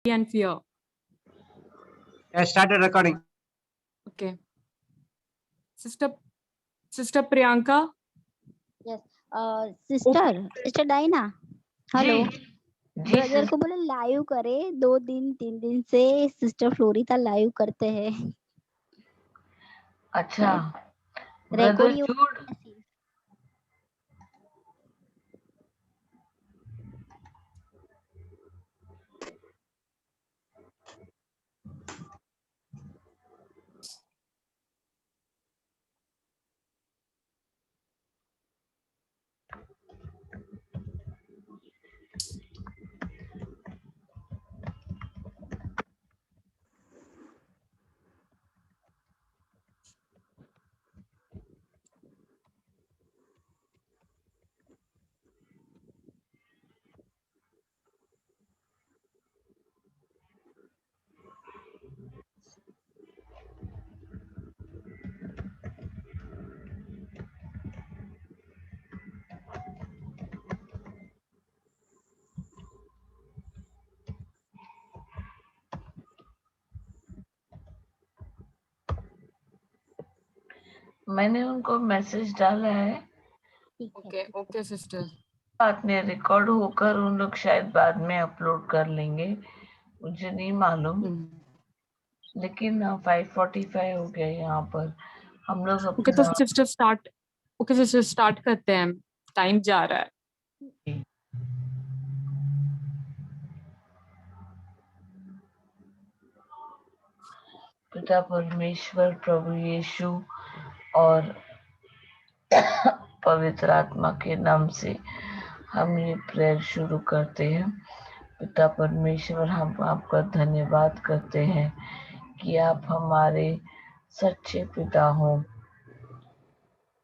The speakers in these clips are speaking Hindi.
and fear. I started recording. Okay. Sister Priyanka. Yes. Sister Diana, hello. Brother को बोले लाइव करे, 2 दिन 3 दिन से सिस्टर फ्लोरिता लाइव करते हैं। अच्छा रिकॉर्ड मैंने उनको मैसेज डाला है। Okay sister. बात नहीं, रिकॉर्ड होकर उन लोग शायद बाद में अपलोड कर लेंगे, मुझे नहीं मालूम। लेकिन 5:45 हो गया यहाँ पर। हम लोग ओके तो सिस्टर स्टार्ट करते हैं, टाइम जा रहा है। पिता परमेश्वर, प्रभु यीशु और पवित्र आत्मा के नाम से हम ये प्रेयर शुरू करते हैं। पिता परमेश्वर, हम आपका धन्यवाद करते हैं कि आप हमारे सच्चे पिता हो।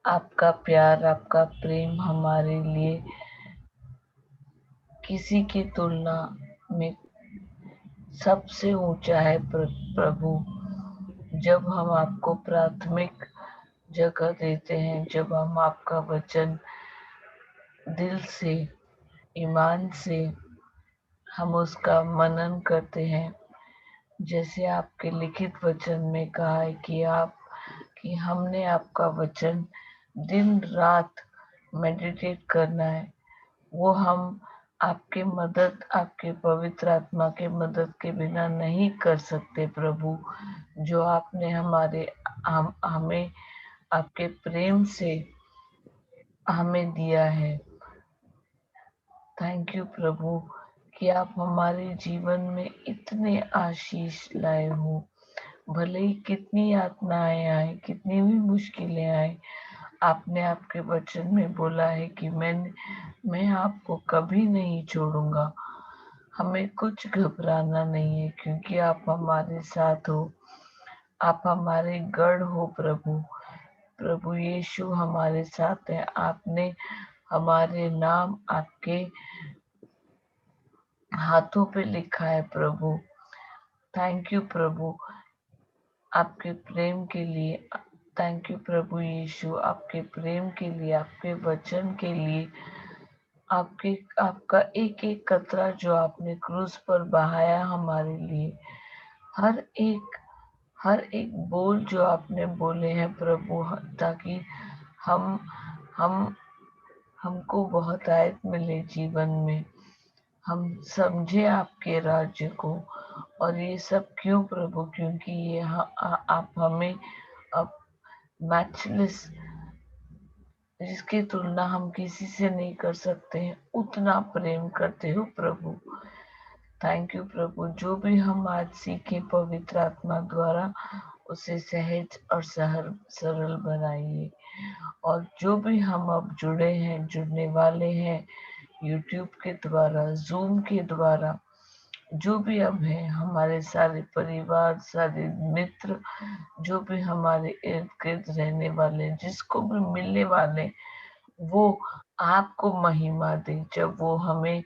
आपका प्यार, आपका प्रेम हमारे लिए किसी की तुलना में सबसे ऊंचा है प्रभु। जब हम आपको प्राथमिक जगह देते हैं, जब हम आपका वचन दिल से, ईमान से हम उसका मनन करते हैं, जैसे आपके लिखित वचन में कहा है कि हमने आपका वचन दिन रात मेडिटेट करना है, वो हम आपके पवित्र आत्मा के मदद के बिना नहीं कर सकते प्रभु। जो आपने हमें आपके प्रेम से हमें दिया है। थैंक यू प्रभु कि आप हमारे जीवन में इतने आशीष लाए हो। भले ही कितनी यातनाएं आए, कितनी भी मुश्किलें आए, आपने आपके वचन में बोला है कि मैं आपको कभी नहीं छोड़ूंगा। हमें कुछ घबराना नहीं है, क्योंकि आप हमारे साथ हो। आप हमारे गढ़ हो प्रभु यीशु हमारे साथ है। आपने हमारे नाम आपके हाथों पे लिखा है प्रभु। थैंक यू प्रभु आपके प्रेम के लिए। थैंक यू प्रभु यीशु आपके प्रेम के लिए, आपके वचन के लिए, आपका एक एक कतरा जो आपने क्रूस पर बहाया हमारे लिए, हर एक बोल जो आपने बोले हैं प्रभु, ताकि हमको बहुत आयत मिले जीवन में, हम समझे आपके राज्य को। और ये सब क्यों प्रभु? क्योंकि ये आप हमें अब मैचलेस, जिसकी तुलना हम किसी से नहीं कर सकते हैं, उतना प्रेम करते हो प्रभु। थैंक यू प्रभु। जो भी हम आज सीखे पवित्र आत्मा द्वारा, उसे सहज और सरल बनाइए। और जो भी हम अब जुड़ने वाले हैं यूट्यूब के द्वारा, जूम के द्वारा, जो भी अब है, हमारे सारे परिवार, सारे मित्र, जो भी हमारे इर्द गिर्द रहने वाले, जिसको भी मिलने वाले, वो आपको महिमा दे। जब वो हमें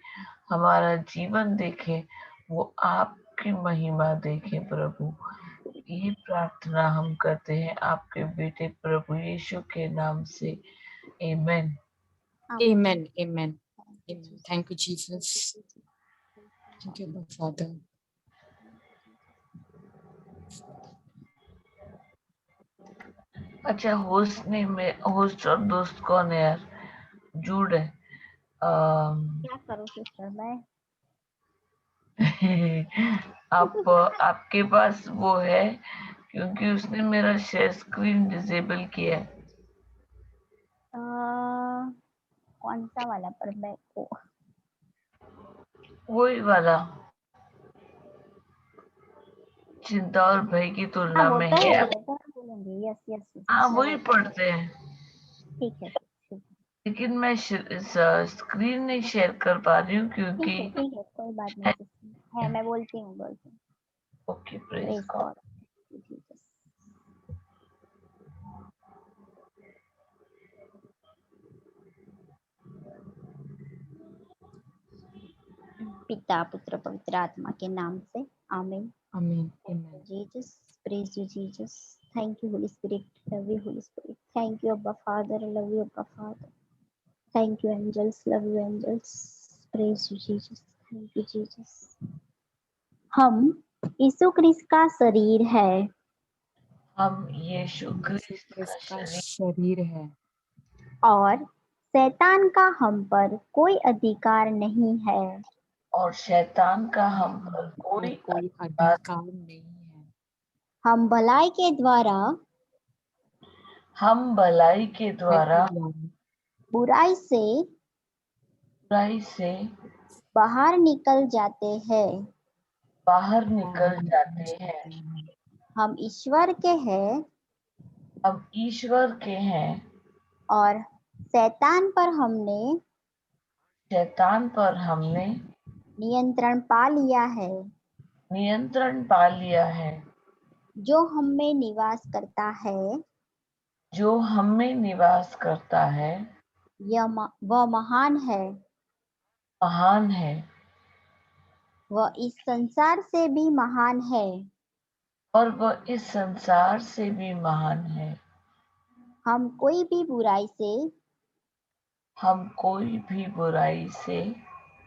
हमारा जीवन देखे, वो आपकी महिमा देखे प्रभु। ये प्रार्थना हम करते हैं आपके बेटे प्रभु यीशु के नाम से। आमीन। Amen. Thank you, Jesus. Thank you, Father. अच्छा, होस्ट और दोस्त कौन है यार? जूड है। क्या करूं सिस्टर मैं? आपके पास वो है, क्योंकि उसने मेरा शेयर स्क्रीन डिसेबल किया है। कौन सा वाला पर मैं को वही वाला, चिंता और भय की हाँ तुलना वो में तो है। है, वो तो मैं बोलूंगी। यस यस यस, हाँ, मैं वही वो पढ़ते हैं, ठीक है ठीक है लेकिन मैं स्क्रीन नहीं शेयर कर पा रही हूँ क्योंकि ठीक है, कोई बात नहीं सिस्टर, है मैं बोलती हूँ। Okay, praise praise God. God Jesus. पिता पुत्र पवित्र आत्मा के नाम से आमीन। आमीन। Thank you, आमीन। Jesus. Praise you, Jesus. Thank you, Holy Spirit. Love you, Holy Spirit. Thank you, Abba Father. Love you, Abba Father. Thank you, angels. Love you, angels. Praise you, Jesus. Thank you, Jesus. हम यीशु क्रिस्त का शरीर है हम यीशु यीशु क्रिस्त का क्रिस्त का शरीर शरीर है और शैतान का हम पर कोई अधिकार नहीं है। और शैतान का हम पर और कोई कोई अधिकार। अधिकार नहीं है। हम भलाई के द्वारा हम भलाई के द्वारा बुराई से बुराई से बाहर निकल जाते हैं। बाहर निकल जाते हैं। हम ईश्वर के हैं हम ईश्वर के हैं और शैतान पर हमने शैतान पर हमने नियंत्रण पा लिया है। नियंत्रण पा लिया है। जो हम में निवास करता है जो हम में निवास करता है वह महान है। महान है। वह इस संसार से भी महान है। और वह इस संसार से भी महान है। हम कोई भी बुराई से हम कोई भी बुराई से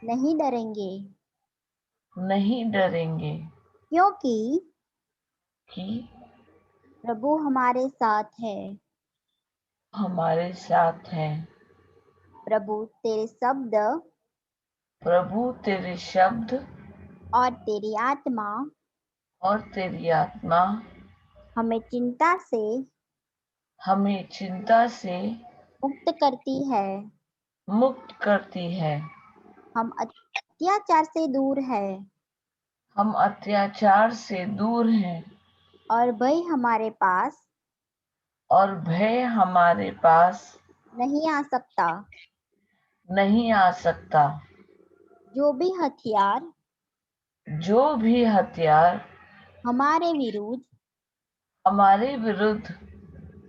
नहीं डरेंगे नहीं डरेंगे, क्योंकि कि प्रभु हमारे साथ है। हमारे साथ है। प्रभु तेरे शब्द प्रभु तेरे शब्द और तेरी आत्मा और तेरी आत्मा हमें चिंता से हमें चिंता से मुक्त करती है। मुक्त करती है। हम अत्याचार से दूर है हम अत्याचार से दूर हैं और भय हमारे पास और भय हमारे पास नहीं आ सकता। नहीं आ सकता। जो भी हथियार जो भी हथियार हमारे विरुद्ध हमारे विरुद्ध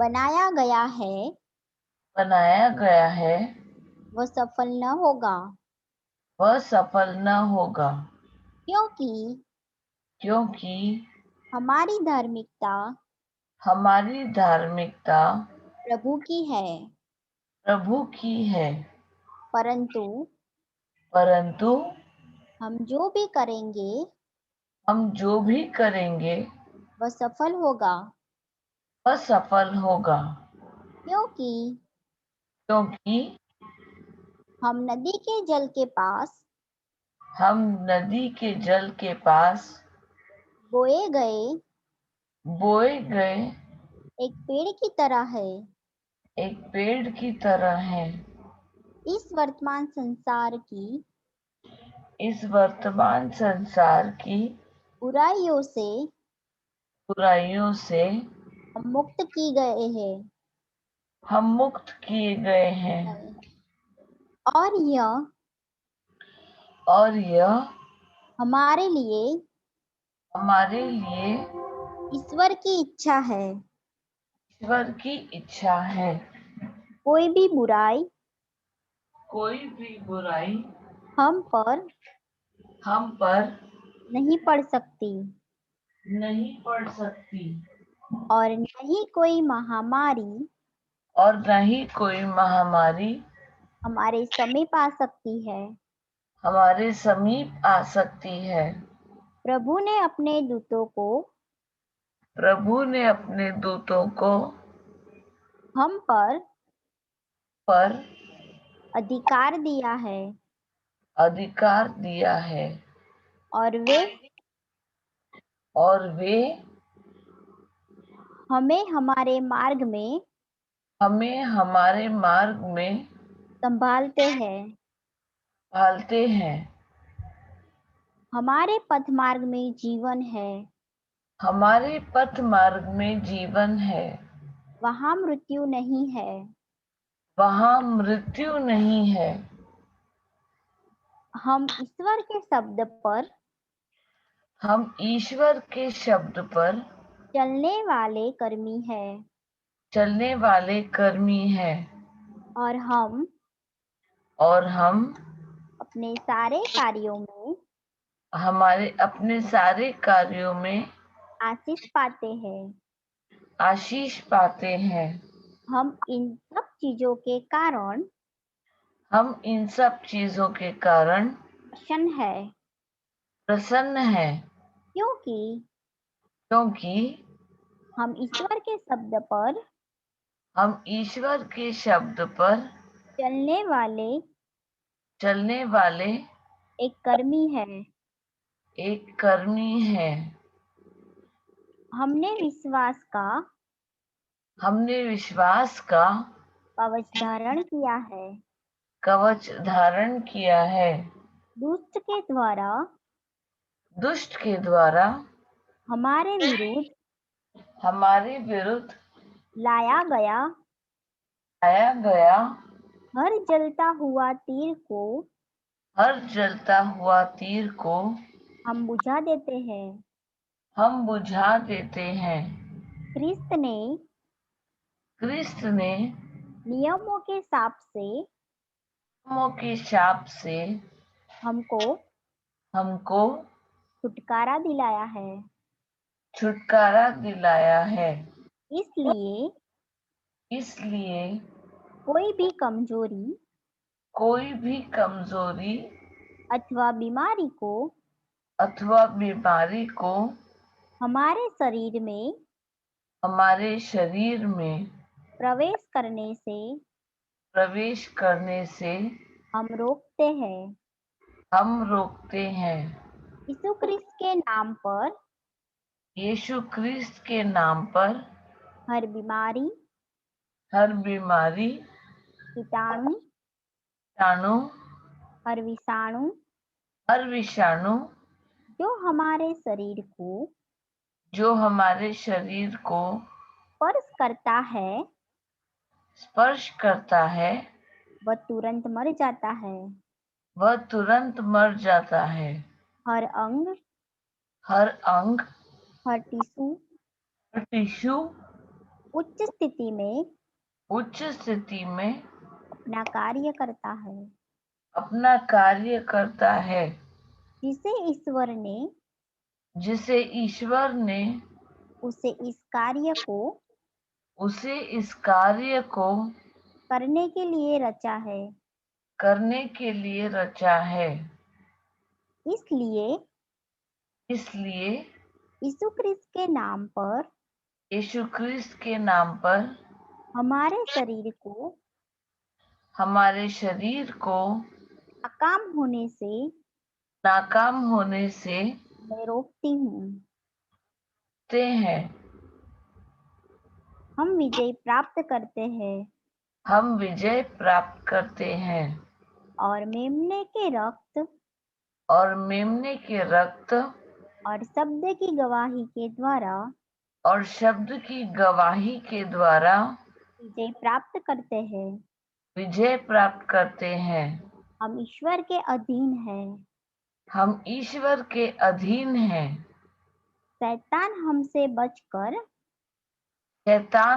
बनाया गया है बनाया गया है वह सफल न होगा, वह सफल न होगा, क्योंकि क्योंकि हमारी धार्मिकता हमारी धार्मिकता प्रभु की है। प्रभु की है। परंतु परंतु हम जो भी करेंगे हम जो भी करेंगे वह सफल होगा, वह सफल होगा, क्योंकि क्योंकि हम नदी के जल के पास हम नदी के जल के पास बोए गए बोए गए एक पेड़ की तरह है। एक पेड़ की तरह हैं। इस वर्तमान संसार की इस वर्तमान संसार की बुराइयों से बुराइयों से हम मुक्त की गए हैं हम मुक्त किए गए हैं। और यह हमारे लिए ईश्वर की इच्छा है। ईश्वर की इच्छा है। कोई भी बुराई कोई भी बुराई हम पर हम पर नहीं पड़ सकती नहीं पड़ सकती और न ही कोई महामारी और न ही कोई महामारी हमारे समीप आ सकती है। हमारे समीप आ सकती है। प्रभु ने अपने दूतों को प्रभु ने अपने दूतों को हम पर पर अधिकार दिया है अधिकार दिया है और वे हमें हमारे मार्ग में संभालते हैं। हमारे पथ मार्ग में जीवन है, हमारे पथ मार्ग में जीवन है, वहाँ मृत्यु नहीं है। वहाँ मृत्यु नहीं है। हम ईश्वर के शब्द पर चलने वाले कर्मी हैं और हम अपने सारे कार्यों में आशीष पाते हैं। हम इन सब चीजों के कारण प्रसन्न है क्योंकि हम ईश्वर के शब्द पर चलने वाले एक कर्मी है। हमने विश्वास का कवच धारण किया है। दुष्ट के द्वारा हमारे विरुद्ध लाया गया हर जलता हुआ तीर को हम बुझा देते हैं। क्रिस्त ने नियमों के शाप से हमको छुटकारा दिलाया है। इसलिए कोई भी कमजोरी अथवा बीमारी को हमारे शरीर में प्रवेश करने से हम रोकते हैं। यीशु क्रिस्त के नाम पर हर बीमारी कीटाणु हर विषाणु जो हमारे शरीर को स्पर्श करता है वह तुरंत मर जाता है। हर अंग हर टिश्यू उच्च स्थिति में अपना कार्य करता है। जिसे ईश्वर ने उसे इस कार्य को करने के लिए रचा है। इसलिए यीशु क्रिस्त के नाम पर हमारे शरीर को नाकाम होने से मैं रोकते हैं। हम विजय प्राप्त करते हैं और मेमने के रक्त और शब्द की गवाही के द्वारा विजय प्राप्त करते हैं। हम ईश्वर के अधीन हैं। शैतान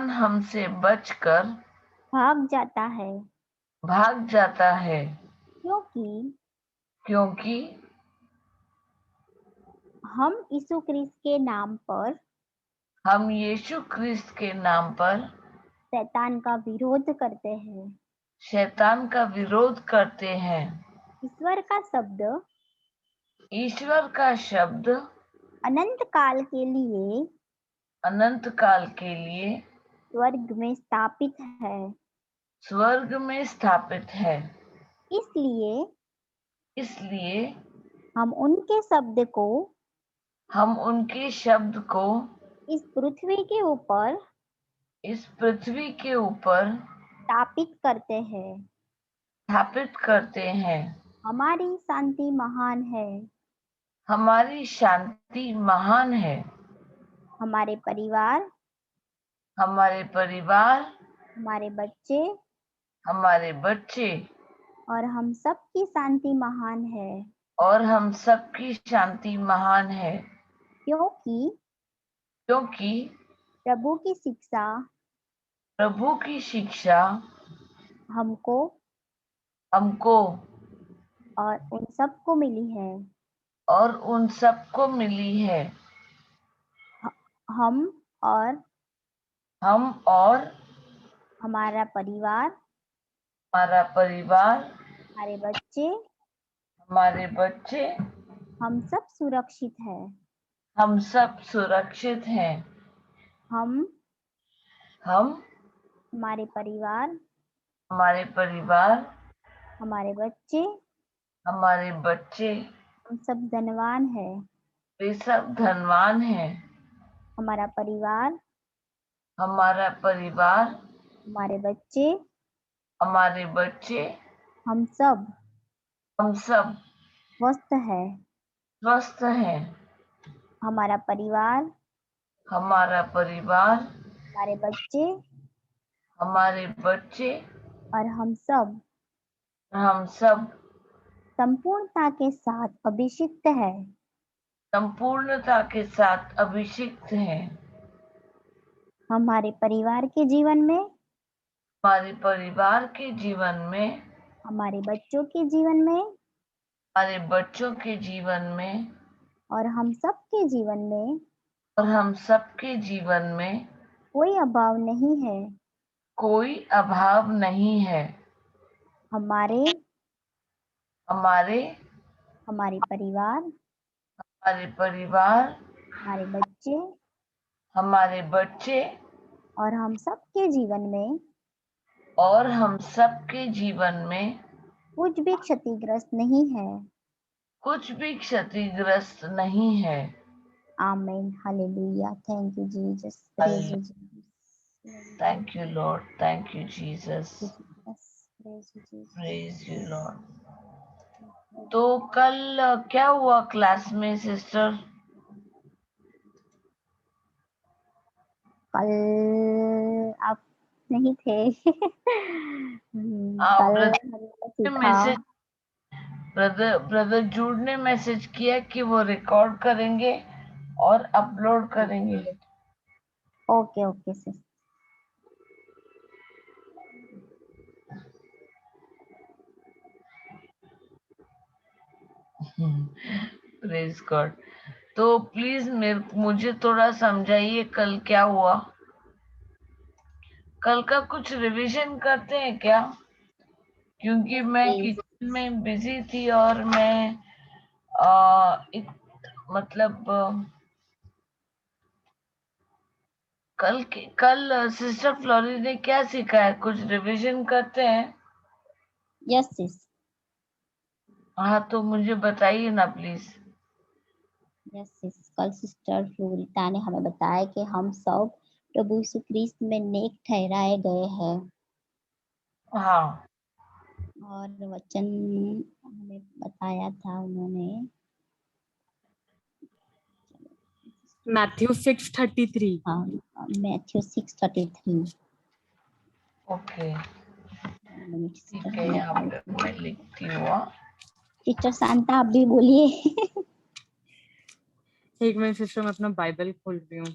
हमसे बचकर भाग जाता है क्योंकि हम यीशु क्रिस्त के नाम पर शैतान का विरोध करते हैं। ईश्वर का शब्द अनंत काल के लिए स्वर्ग में स्थापित है, स्वर्ग में स्थापित है। इसलिए इसलिए हम उनके शब्द को हम उनके शब्द को इस पृथ्वी के ऊपर इस पृथ्वी के ऊपर स्थापित करते हैं। स्थापित करते हैं। हमारी शांति महान है। हमारी शांति महान है। हमारे परिवार, हमारे परिवार, हमारे बच्चे हमारे बच्चे और हम सब की शांति महान है, और हम सबकी शांति महान है, क्योंकि क्योंकि प्रभु की शिक्षा प्रभु की शिक्षा हमको हमको और उन सबको मिली है। और उन सबको मिली है। हम और हमारा परिवार, हमारा परिवार, हमारे बच्चे, हम सब सुरक्षित है। हम सब सुरक्षित हैं। हम हमारे परिवार, हमारे बच्चे, हम सब धनवान है। वे सब धनवान हैं। हमारा परिवार, हमारे बच्चे, हम सब स्वस्थ है। स्वस्थ हैं। हमारा परिवार, हमारे बच्चे और हम सब संपूर्णता के साथ अभिषिक्त है। संपूर्णता के साथ अभिषिक्त हैं। हमारे परिवार के जीवन में, हमारे परिवार के जीवन में, हमारे बच्चों के जीवन में हमारे बच्चों के जीवन में और हम सब के जीवन में कोई अभाव नहीं है। कोई अभाव नहीं है। हमारे हमारे परिवार, हमारे बच्चे और हम सब के जीवन में कुछ भी क्षतिग्रस्त नहीं है। आमीन, hallelujah. Thank you Jesus, praise you Jesus, thank you Lord, thank you Jesus, praise you Jesus. Praise you Lord. तो कल क्या हुआ क्लास में सिस्टर? कल आप नहीं थे। कल सीखा। ब्रदर जूड ने मैसेज किया कि वो रिकॉर्ड करेंगे और अपलोड करेंगे। Okay okay sir. Praise God. तो प्लीज मुझे थोड़ा समझाइए कल क्या हुआ। कल का कुछ रिवीजन करते हैं क्या? क्योंकि मैं किचन में बिजी थी और मैं कल सिस्टर फ्लोरी ने क्या सीखा है, कुछ रिवीजन करते हैं? Yes yes. हाँ तो मुझे बताइए ना प्लीज। यस, कल सिस्टर फ्लोरिता ने हमें बताया कि हम सब प्रभु यीशु क्रिस्त में नेक ठहराए गए हैं। हाँ। और वचन हमें बताया था उन्होंने, मैथ्यू 6:33। हाँ, मैथ्यू 6:33। ओके ठीक है, मैं यहाँ पे मैं लिखती हूँ। सिस्टर शांता आप भी बोलिए। एक मिनट सिस्टर, मैं अपना बाइबल खोल रही हूँ।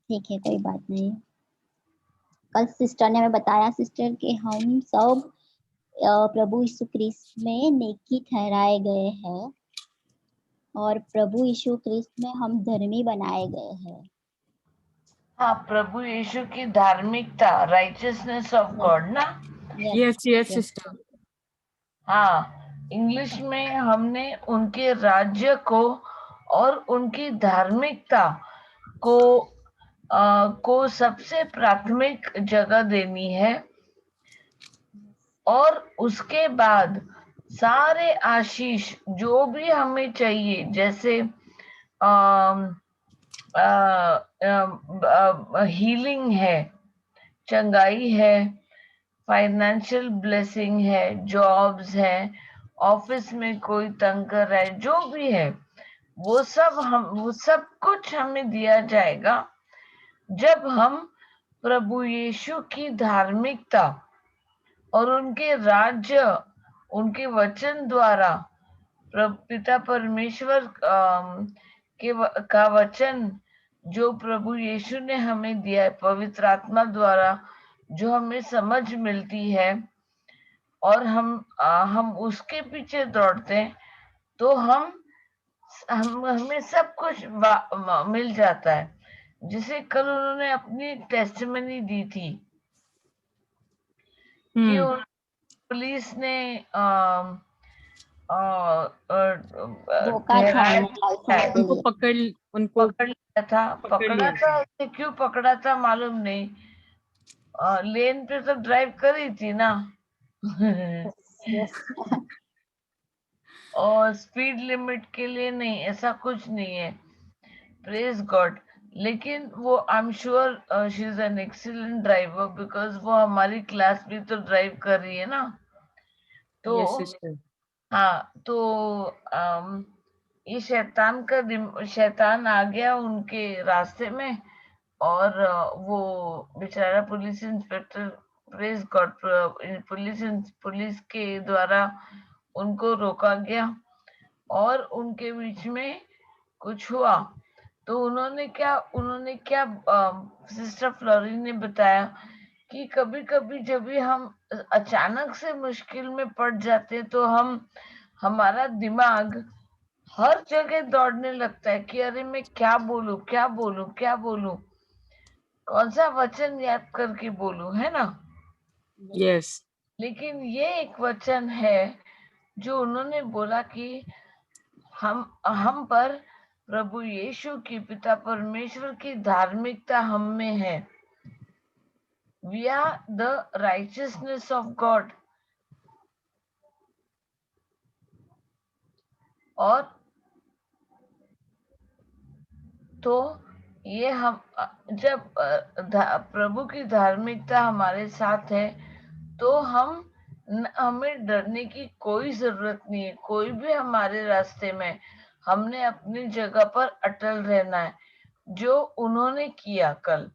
ठीक है, कोई बात नहीं। कल सिस्टर ने हमें बताया सिस्टर कि हम सब प्रभु यीशु क्रिस्त में नेकी ठहराए गए हैं और प्रभु यीशु क्रिस्त में हम धर्मी बनाए गए हैं। हाँ, प्रभु यीशु की धार्मिकता, राइचियसनेस ऑफ गॉड ना। Yes sister. हाँ, इंग्लिश में हमने उनके राज्य को और उनकी धार्मिकता को को सबसे प्राथमिक जगह देनी है, और उसके बाद सारे आशीष जो भी हमें चाहिए, जैसे हीलिंग है, चंगाई है, फाइनेंशियल ब्लेसिंग है, जॉब्स है, ऑफिस में कोई तंग कर रहा है, जो भी है वो सब कुछ हमें दिया जाएगा जब हम प्रभु यीशु की धार्मिकता और उनके राज्य, उनके वचन द्वारा, पिता परमेश्वर का वचन जो प्रभु यीशु ने हमें दिया है, पवित्र आत्मा द्वारा जो हमें समझ मिलती है, और हम उसके पीछे दौड़ते हैं, तो हमें सब कुछ मिल जाता है। जिसे कल उन्होंने अपनी टेस्टिमनी दी थी कि पुलिस ने धोखा था उनको पकड़ लिया था। पकड़ उसे क्यों पकड़ा था मालूम नहीं, लेन पे तो ड्राइव कर रही थी ना। और स्पीड लिमिट के लिए नहीं, ऐसा कुछ नहीं है, प्रेज गॉड। लेकिन वो I am sure she is an excellent driver, because वो हमारी क्लास भी तो ड्राइव कर रही है ना। तो हाँ, तो ये शैतान आ गया उनके रास्ते में, और वो बेचारा police inspector, praise God, police के द्वारा उनको रोका गया, और उनके बीच में कुछ हुआ। तो उन्होंने क्या सिस्टर फ्लोरी ने बताया कि कभी कभी जब भी हम अचानक से मुश्किल में पड़ जाते हैं, तो हमारा दिमाग हर जगह दौड़ने लगता है कि अरे मैं क्या बोलूं, कौन सा वचन याद करके बोलूं, है ना। यस। लेकिन ये एक वचन है जो उन्होंने बोला कि हम पर प्रभु यीशु की, पिता परमेश्वर की धार्मिकता हम में है। We are the righteousness of God. और तो ये हम जब प्रभु की धार्मिकता हमारे साथ है, तो हमें डरने की कोई जरूरत नहीं है। कोई भी हमारे रास्ते में, हमने अपनी जगह पर अटल रहना है। जो उन्होंने किया कल,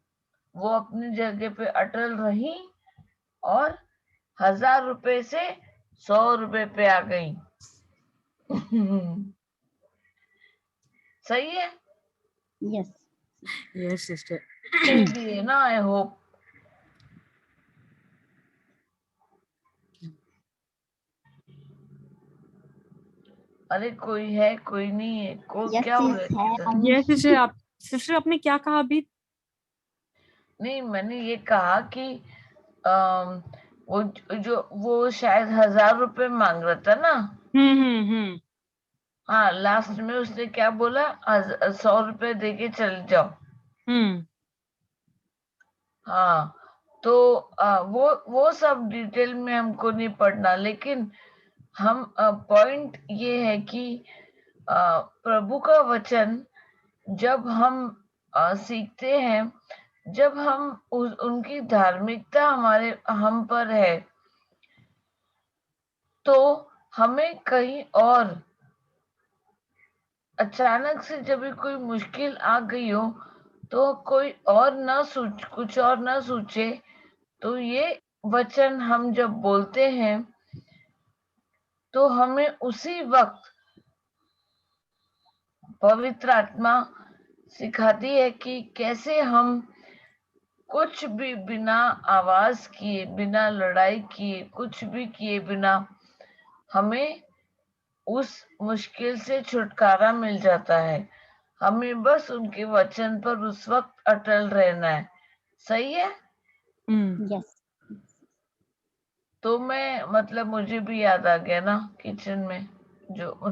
वो अपनी जगह पे अटल रही और 1000 रुपए से 100 रुपए पे आ गई। सही है। Yes yes sister. सही ना, आई होप। अरे कोई है, कोई नहीं है, क्या हो रहा है? यस सिस्टर आपने क्या कहा अभी? नहीं, मैंने ये कहा कि वो शायद 1000 रुपए मांग रहा था ना। हाँ, लास्ट में उसने क्या बोला, 100 रुपए दे के चल जाओ। हाँ, तो वो सब डिटेल में हमको नहीं पढ़ना, लेकिन हम पॉइंट ये है कि प्रभु का वचन जब हम सीखते हैं, जब हम उनकी धार्मिकता हम पर है, तो हमें कहीं और अचानक से जब भी कोई मुश्किल आ गई हो, तो कोई और कुछ और ना सोचे, तो ये वचन हम जब बोलते हैं, तो हमें उसी वक्त पवित्र आत्मा सिखाती है कि कैसे हम कुछ भी बिना आवाज किए, बिना लड़ाई किए, कुछ भी किए बिना हमें उस मुश्किल से छुटकारा मिल जाता है। हमें बस उनके वचन पर उस वक्त अटल रहना है। सही है। यस। तो मुझे भी याद आ गया ना, किचन में जो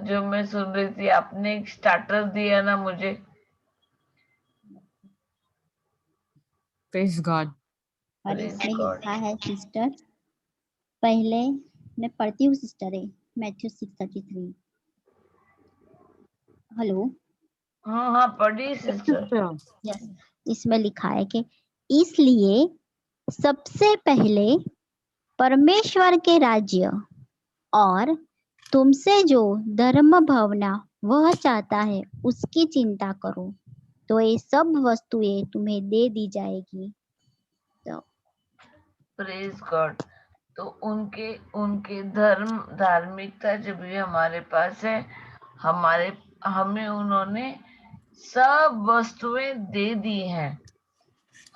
जो मैं सुन रही थी, आपने एक स्टार्टर दिया ना मुझे, Praise God. और Praise इसमें God. लिखा है सिस्टर, पहले मैं पढ़ती हूँ सिस्टर है, मैथ्यू 6:33। हेलो, हाँ पढ़ी सिस्टर। Sister. यस, इसमें लिखा है कि इसलिए सबसे पहले परमेश्वर के राज्य और तुमसे जो धर्म भावना वह चाहता है उसकी चिंता करो, तो ये सब वस्तुएं तुम्हें दे दी जाएगी। तो प्रेज गॉड। तो उनके उनके धार्मिकता जब भी हमारे पास है, हमें उन्होंने सब वस्तुएं दे दी हैं।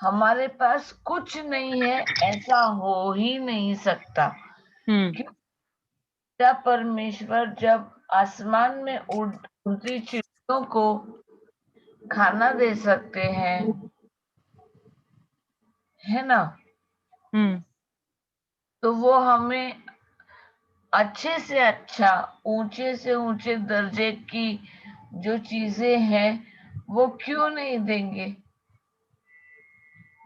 हमारे पास कुछ नहीं है ऐसा हो ही नहीं सकता। क्या परमेश्वर जब आसमान में उड़ती चिड़ियों को खाना दे सकते हैं, है ना, तो वो हमें अच्छे से अच्छा, ऊंचे से ऊंचे दर्जे की जो चीजें हैं वो क्यों नहीं देंगे।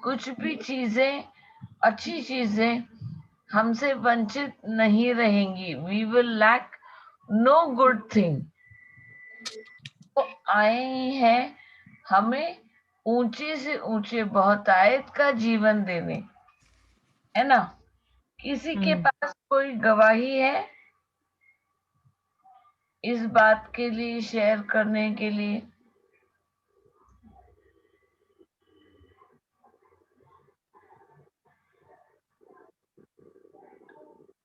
कुछ भी चीजें, अच्छी चीजें हमसे वंचित नहीं रहेंगी। We will lack no good thing. तो आए ही हैं हमें ऊंचे से ऊंचे बहुतायत का जीवन देने, है ना। किसी के पास कोई गवाही है इस बात के लिए, शेयर करने के लिए?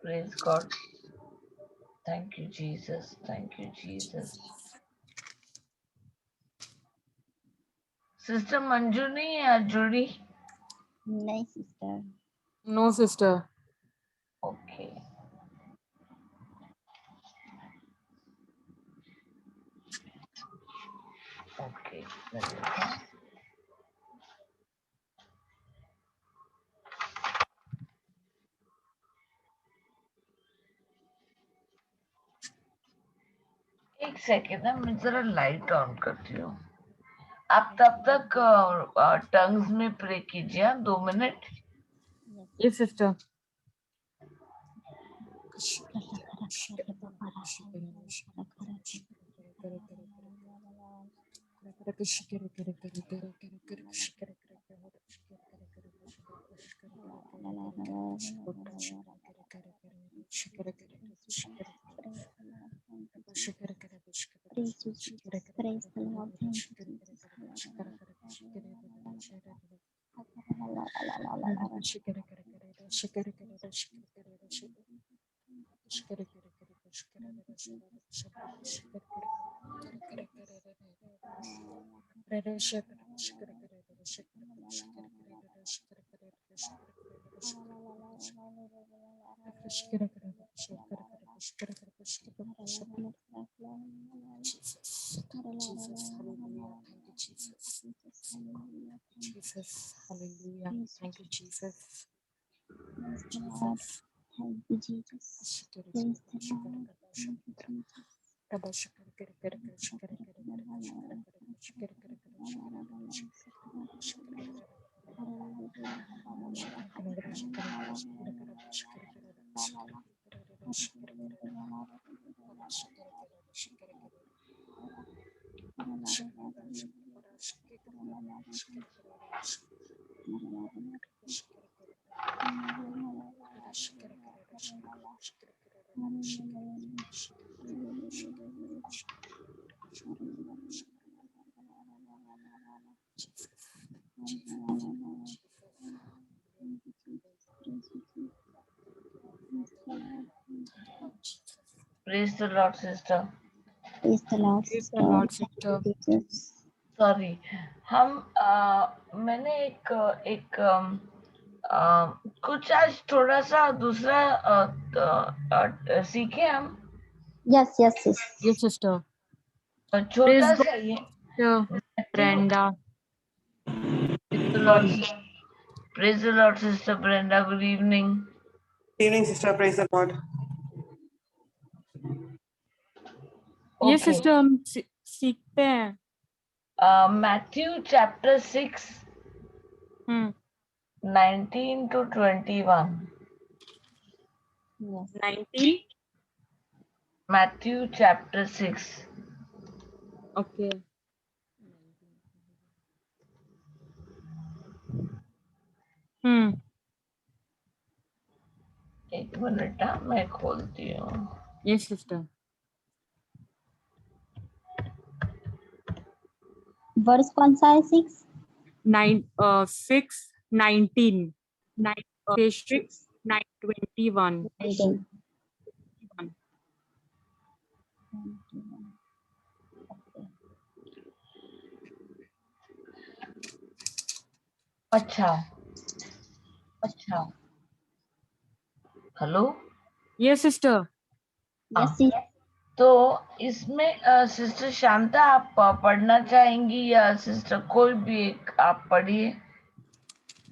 Praise God. Thank you, Jesus. Thank you, Jesus. Sister Manju नहीं है आज जुड़ी? नहीं sister. No, sister. Okay. Okay, एक सेकेंड ना, मैं जरा लाइट ऑन करती हूँ। आप तब तक टंग्स में प्रे कीजिए 2 minute. Yes, sister. Praise you, Jesus. Praise the Lord. Thank you, Jesus. Jesus, hallelujah. Thank you, Jesus. Praise the Lord. Thank you, Jesus. Praise the Lord. Thank you, Jesus. Praise the Lord, sister. Praise the Lord, Praise sister. the Lord, sister. Jesus. Sorry, मैंने एक कुछ आज थोड़ा सा दूसरा सीखे हम। Yes, yes, yes. Yes, sister. छोटा Praise सा ये God, Brenda. Praise the Lord, sister Brenda. Good evening. Good evening, sister. Praise the Lord. Yes, Okay. sister. हम सीखते हैं. Matthew chapter 6. 19 to 21. Yes. 19. Matthew chapter 6. Okay. एक मिनट मैं खोलती हूँ. Yes, sister. वर्स कौन सा है? 6 6, 19. 6, 21. 19. अच्छा. हेलो. Yes, sister. यस सी तो इसमें सिस्टर शांता आप पढ़ना चाहेंगी या सिस्टर कोई भी एक आप पढ़िए.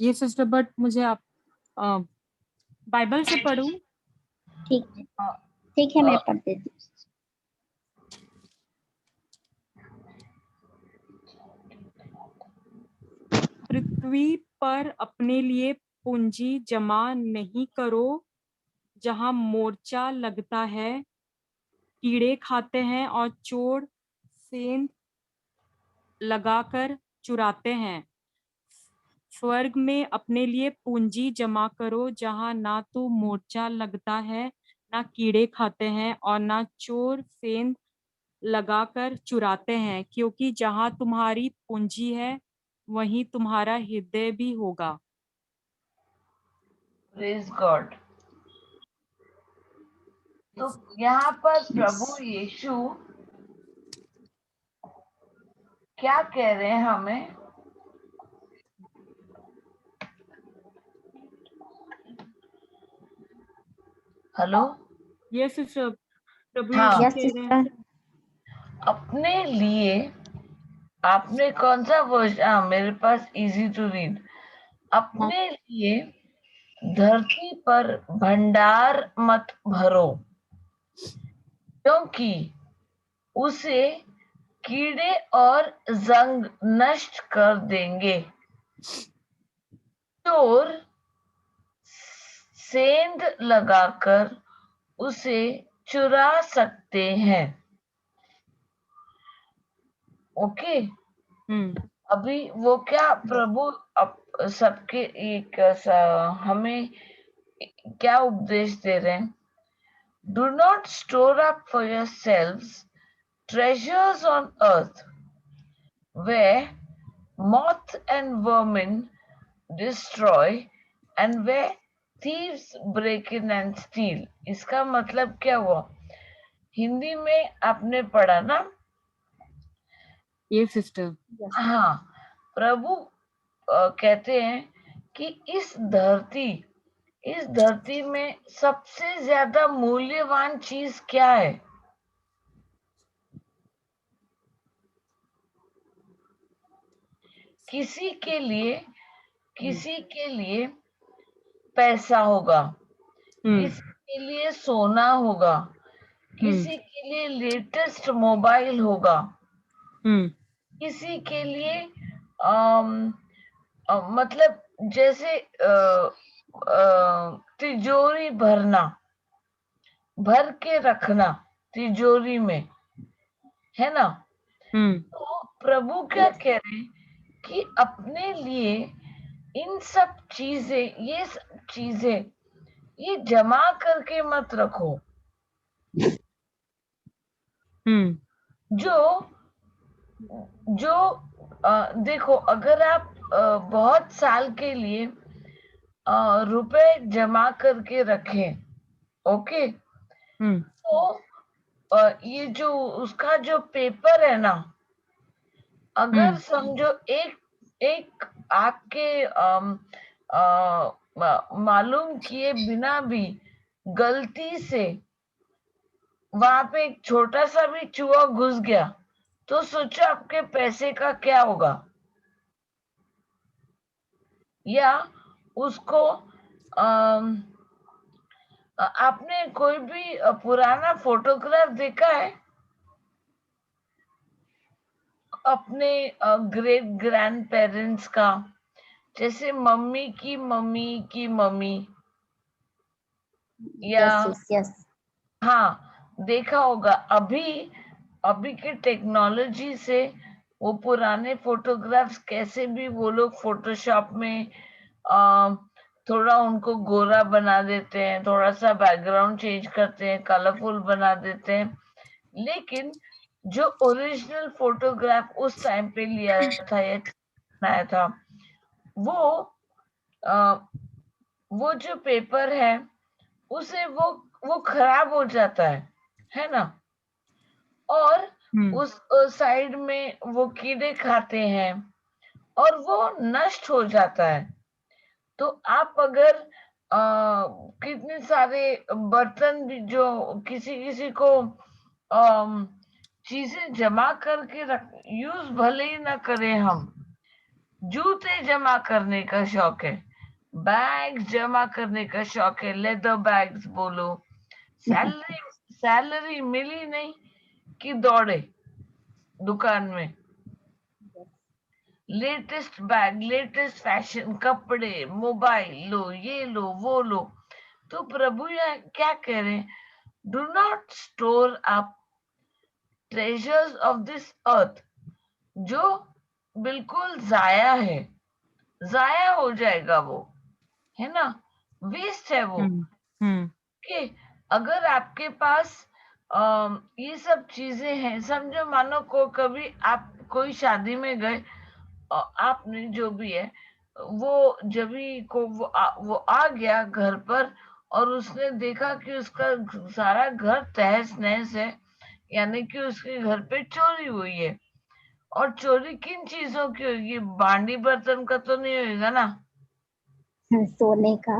Yes, sister. But मुझे आप बाइबल से पढ़ूं? ठीक है, मैं पढ़ देती हूँ. पृथ्वी पर अपने लिए पूंजी जमा नहीं करो, जहां मोर्चा लगता है, कीड़े खाते हैं और चोर सेंध लगाकर चुराते हैं. स्वर्ग में अपने लिए पूंजी जमा करो, जहां ना तो मोर्चा लगता है, ना कीड़े खाते हैं और ना चोर सेंध लगाकर चुराते हैं, क्योंकि जहां तुम्हारी पूंजी है वहीं तुम्हारा हृदय भी होगा. Praise God. तो यहाँ पर प्रभु यीशु क्या कह रहे हैं हमें? हेलो. ये सिर्फ प्रभु हाँ. यीशु यस कह रहे हैं. सिस्टर. अपने लिए आपने कौन सा वर्ष? मेरे पास इजी टू रीड. अपने लिए धरती पर भंडार मत भरो, क्योंकि उसे कीड़े और जंग नष्ट कर देंगे. चोर सेंध लगाकर उसे चुरा सकते हैं. ओके. अभी वो क्या प्रभु सबके एक हमें क्या उपदेश दे रहे हैं? Do not store up for yourselves treasures on earth, where moth and vermin destroy and where thieves break in and steal. इसका मतलब क्या हुआ? हिंदी में आपने पढ़ा ना? ये सिस्टर. हाँ. प्रभु कहते हैं कि इस धरती में सबसे ज्यादा मूल्यवान चीज क्या है? किसी के लिए पैसा होगा, किसी के लिए सोना होगा, किसी के लिए लेटेस्ट मोबाइल होगा, किसी के लिए मतलब जैसे तिजोरी भर के रखना तिजोरी में, है ना? तो प्रभु क्या कह रहे हैं कि अपने लिए इन सब चीजें ये जमा करके मत रखो. जो देखो, अगर आप बहुत साल के लिए रुपए जमा करके रखें, ओके, तो ये जो उसका जो पेपर है ना, अगर समझो एक आपके मालूम किए बिना भी गलती से वहां पे एक छोटा सा भी चूहा घुस गया, तो सोचो आपके पैसे का क्या होगा. या उसको आपने कोई भी पुराना फोटोग्राफ देखा है अपने ग्रेट ग्रैंड पेरेंट्स का, जैसे मम्मी की मम्मी की मम्मी, या Yes, yes, yes. हाँ देखा होगा अभी अभी के टेक्नोलॉजी से वो पुराने फोटोग्राफ्स कैसे भी वो लोग फोटोशॉप में थोड़ा उनको गोरा बना देते हैं, थोड़ा सा बैकग्राउंड चेंज करते हैं, कलरफुल बना देते हैं, लेकिन जो ओरिजिनल फोटोग्राफ उस टाइम पे लिया था या बनाया था, वो आ, वो जो पेपर है उसे वो खराब हो जाता है ना, और उस साइड में वो कीड़े खाते हैं और वो नष्ट हो जाता है। तो आप अगर कितने सारे बर्तन भी जो किसी किसी को चीजें जमा करके रख, यूज भले ही ना करें, हम जूते जमा करने का शौक है, बैग जमा करने का शौक है, लेदर बैग्स बोलो, सैलरी सैलरी मिली नहीं कि दौड़े दुकान में, लेटेस्ट बैग, लेटेस्ट फैशन, कपड़े, मोबाइल लो, ये लो वो लो। तो प्रभु क्या कह रहे हैं, do not store up treasures of this earth, जो बिल्कुल जाया है, जाया हो जाएगा वो, है ना, वेस्ट है वो। कि अगर आपके पास ये सब चीजें हैं, समझो मानो को कभी आप कोई शादी में गए, आपने जो भी है वो जब भी को वो आ गया घर पर और उसने देखा कि उसका सारा घर तहस नहस है, यानी कि उसके घर पे चोरी हुई है। और चोरी किन चीजों की होगी, भांडी बर्तन का तो नहीं होगा ना, सोने का,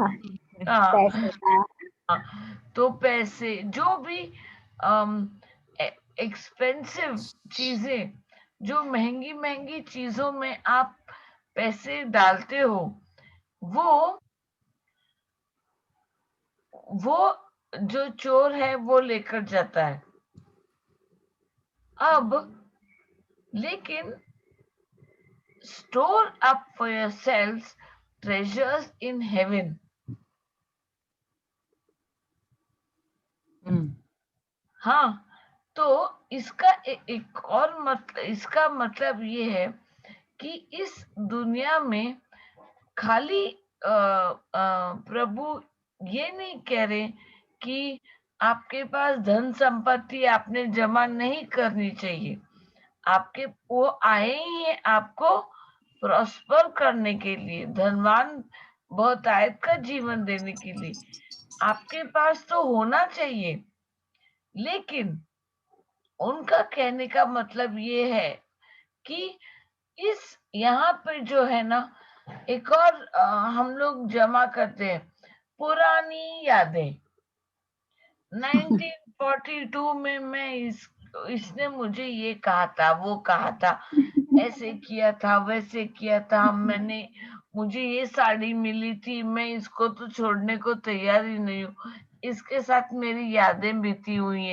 हाँ पैसे का। तो पैसे जो भी एक्सपेंसिव चीजें, जो महंगी महंगी चीजों में आप पैसे डालते हो, वो वो जो चोर है वो लेकर जाता है। अब लेकिन store up for yourselves treasures in heaven. हाँ, तो इसका एक और मतलब, इसका मतलब ये है कि इस दुनिया में खाली प्रभु ये नहीं कह रहे कि आपके पास धन संपत्ति आपने जमा नहीं करनी चाहिए, आपके वो आए ही है आपको प्रॉस्पर करने के लिए, धनवान बहुतायत का जीवन देने के लिए, आपके पास तो होना चाहिए। लेकिन उनका कहने का मतलब ये है कि इस यहाँ पे जो है ना, एक और हम लोग जमा करते हैं पुरानी यादें। 1942 में मैं इसने मुझे ये कहा था, वो कहा था, ऐसे किया था, वैसे किया था, मैंने मुझे ये साड़ी मिली थी, मैं इसको तो छोड़ने को तैयार ही नहीं हूँ, इसके साथ मेरी यादें बीती हुई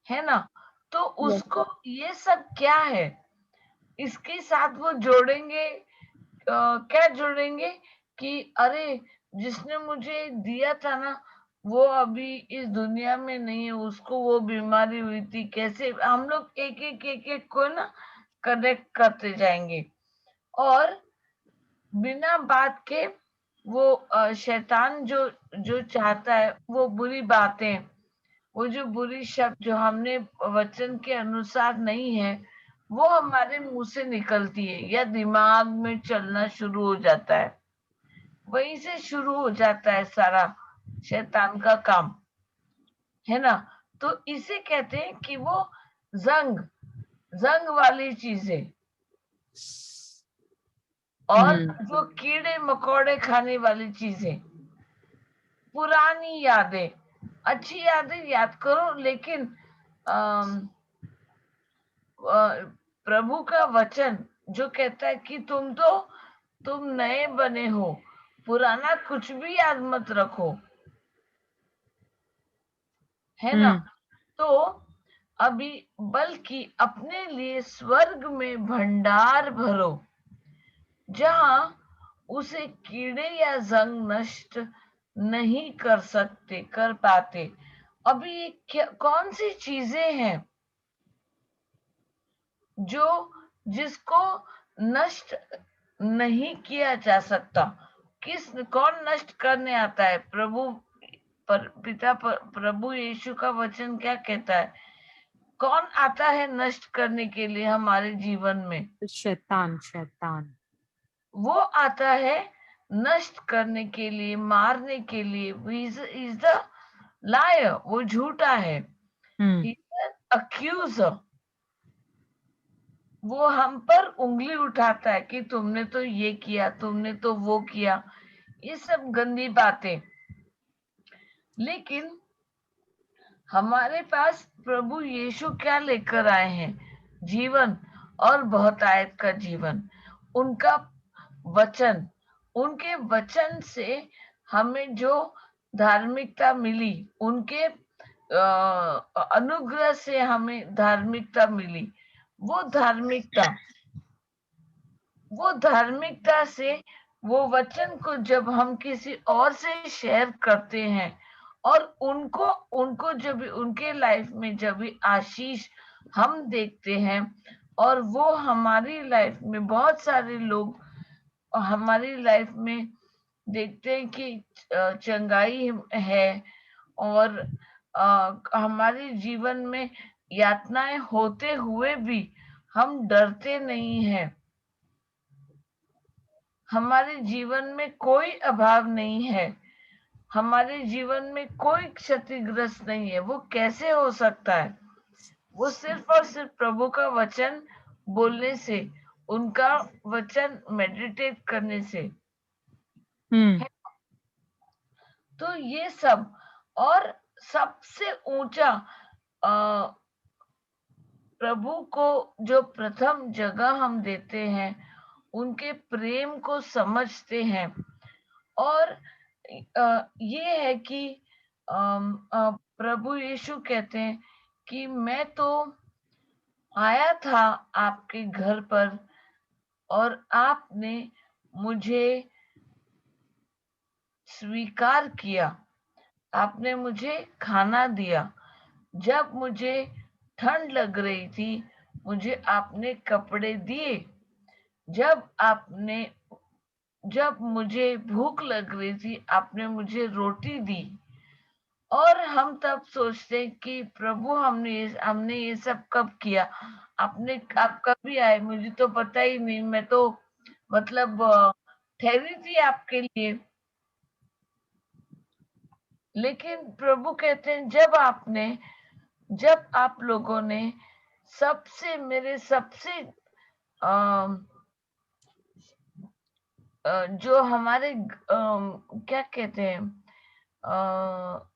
है ना। तो Yes, उसको ये सब क्या है, इसके साथ वो जोड़ेंगे, क्या जोड़ेंगे कि अरे जिसने मुझे दिया था ना वो अभी इस दुनिया में नहीं है, उसको वो बीमारी हुई थी, कैसे हम लोग एक को ना कनेक्ट करते जाएंगे। और बिना बात के वो शैतान जो जो चाहता है वो बुरी बातें, वो जो बुरी शब्द जो हमने वचन के अनुसार नहीं है, वो हमारे मुंह से निकलती है या दिमाग में चलना शुरू हो जाता है, वहीं से शुरू हो जाता है सारा शैतान का काम, है ना। तो इसे कहते हैं कि वो जंग जंग वाली चीजें, और जो कीड़े मकोड़े खाने वाली चीजें, पुरानी यादें, अच्छी यादें याद करो, लेकिन प्रभु का वचन जो कहता है कि तुम नए बने हो, पुराना कुछ भी याद मत रखो, है ना। तो अभी, बल्कि अपने लिए स्वर्ग में भंडार भरो, जहां उसे कीड़े या जंग नष्ट नहीं कर पाते। अभी ये कौन सी चीजें हैं जिसको नष्ट नहीं किया जा सकता? कौन नष्ट करने आता है? प्रभु यीशु का वचन क्या कहता है? कौन आता है नष्ट करने के लिए हमारे जीवन में? शैतान, शैतान। वो आता है नष्ट करने के लिए, मारने के लिए। इज द लायर, वो झूठा है। अक्यूजर, वो हम पर उंगली उठाता है कि तुमने तो ये किया, तुमने तो वो किया, ये सब गंदी बातें। लेकिन हमारे पास प्रभु यीशु क्या लेकर आए हैं? जीवन, और बहुतायत का जीवन। उनका वचन, उनके वचन से हमें जो धार्मिकता मिली, उनके अनुग्रह से हमें धार्मिकता मिली, वो धार्मिकता से, वो वचन को जब हम किसी और से शेयर करते हैं, और उनको जब उनके लाइफ में जब भी आशीष हम देखते हैं, और वो हमारी लाइफ में, बहुत सारे लोग हमारी लाइफ में देखते हैं कि चंगाई है, और हमारे जीवन में यातनाएं होते हुए भी हम डरते नहीं हैं, हमारे जीवन में कोई अभाव नहीं है, हमारे जीवन में कोई क्षतिग्रस्त नहीं है। वो कैसे हो सकता है? वो सिर्फ और सिर्फ प्रभु का वचन बोलने से, उनका वचन मेडिटेट करने से। तो ये सब, और सबसे ऊंचा प्रभु को जो प्रथम जगह हम देते हैं, उनके प्रेम को समझते हैं। और ये है कि प्रभु यीशु कहते हैं कि मैं तो आया था आपके घर पर, और आपने मुझे स्वीकार किया, आपने मुझे खाना दिया। जब मुझे ठंड लग रही थी, मुझे आपने कपड़े दिए। जब मुझे भूख लग रही थी, आपने मुझे रोटी दी। और हम तब सोचते हैं कि प्रभु, हमने ये सब कब किया? आप कभी आए? मुझे तो पता ही नहीं, मैं तो मतलब ठहरी थी आपके लिए। लेकिन प्रभु कहते हैं, जब आप लोगों ने मेरे सबसे जो हमारे क्या कहते हैं,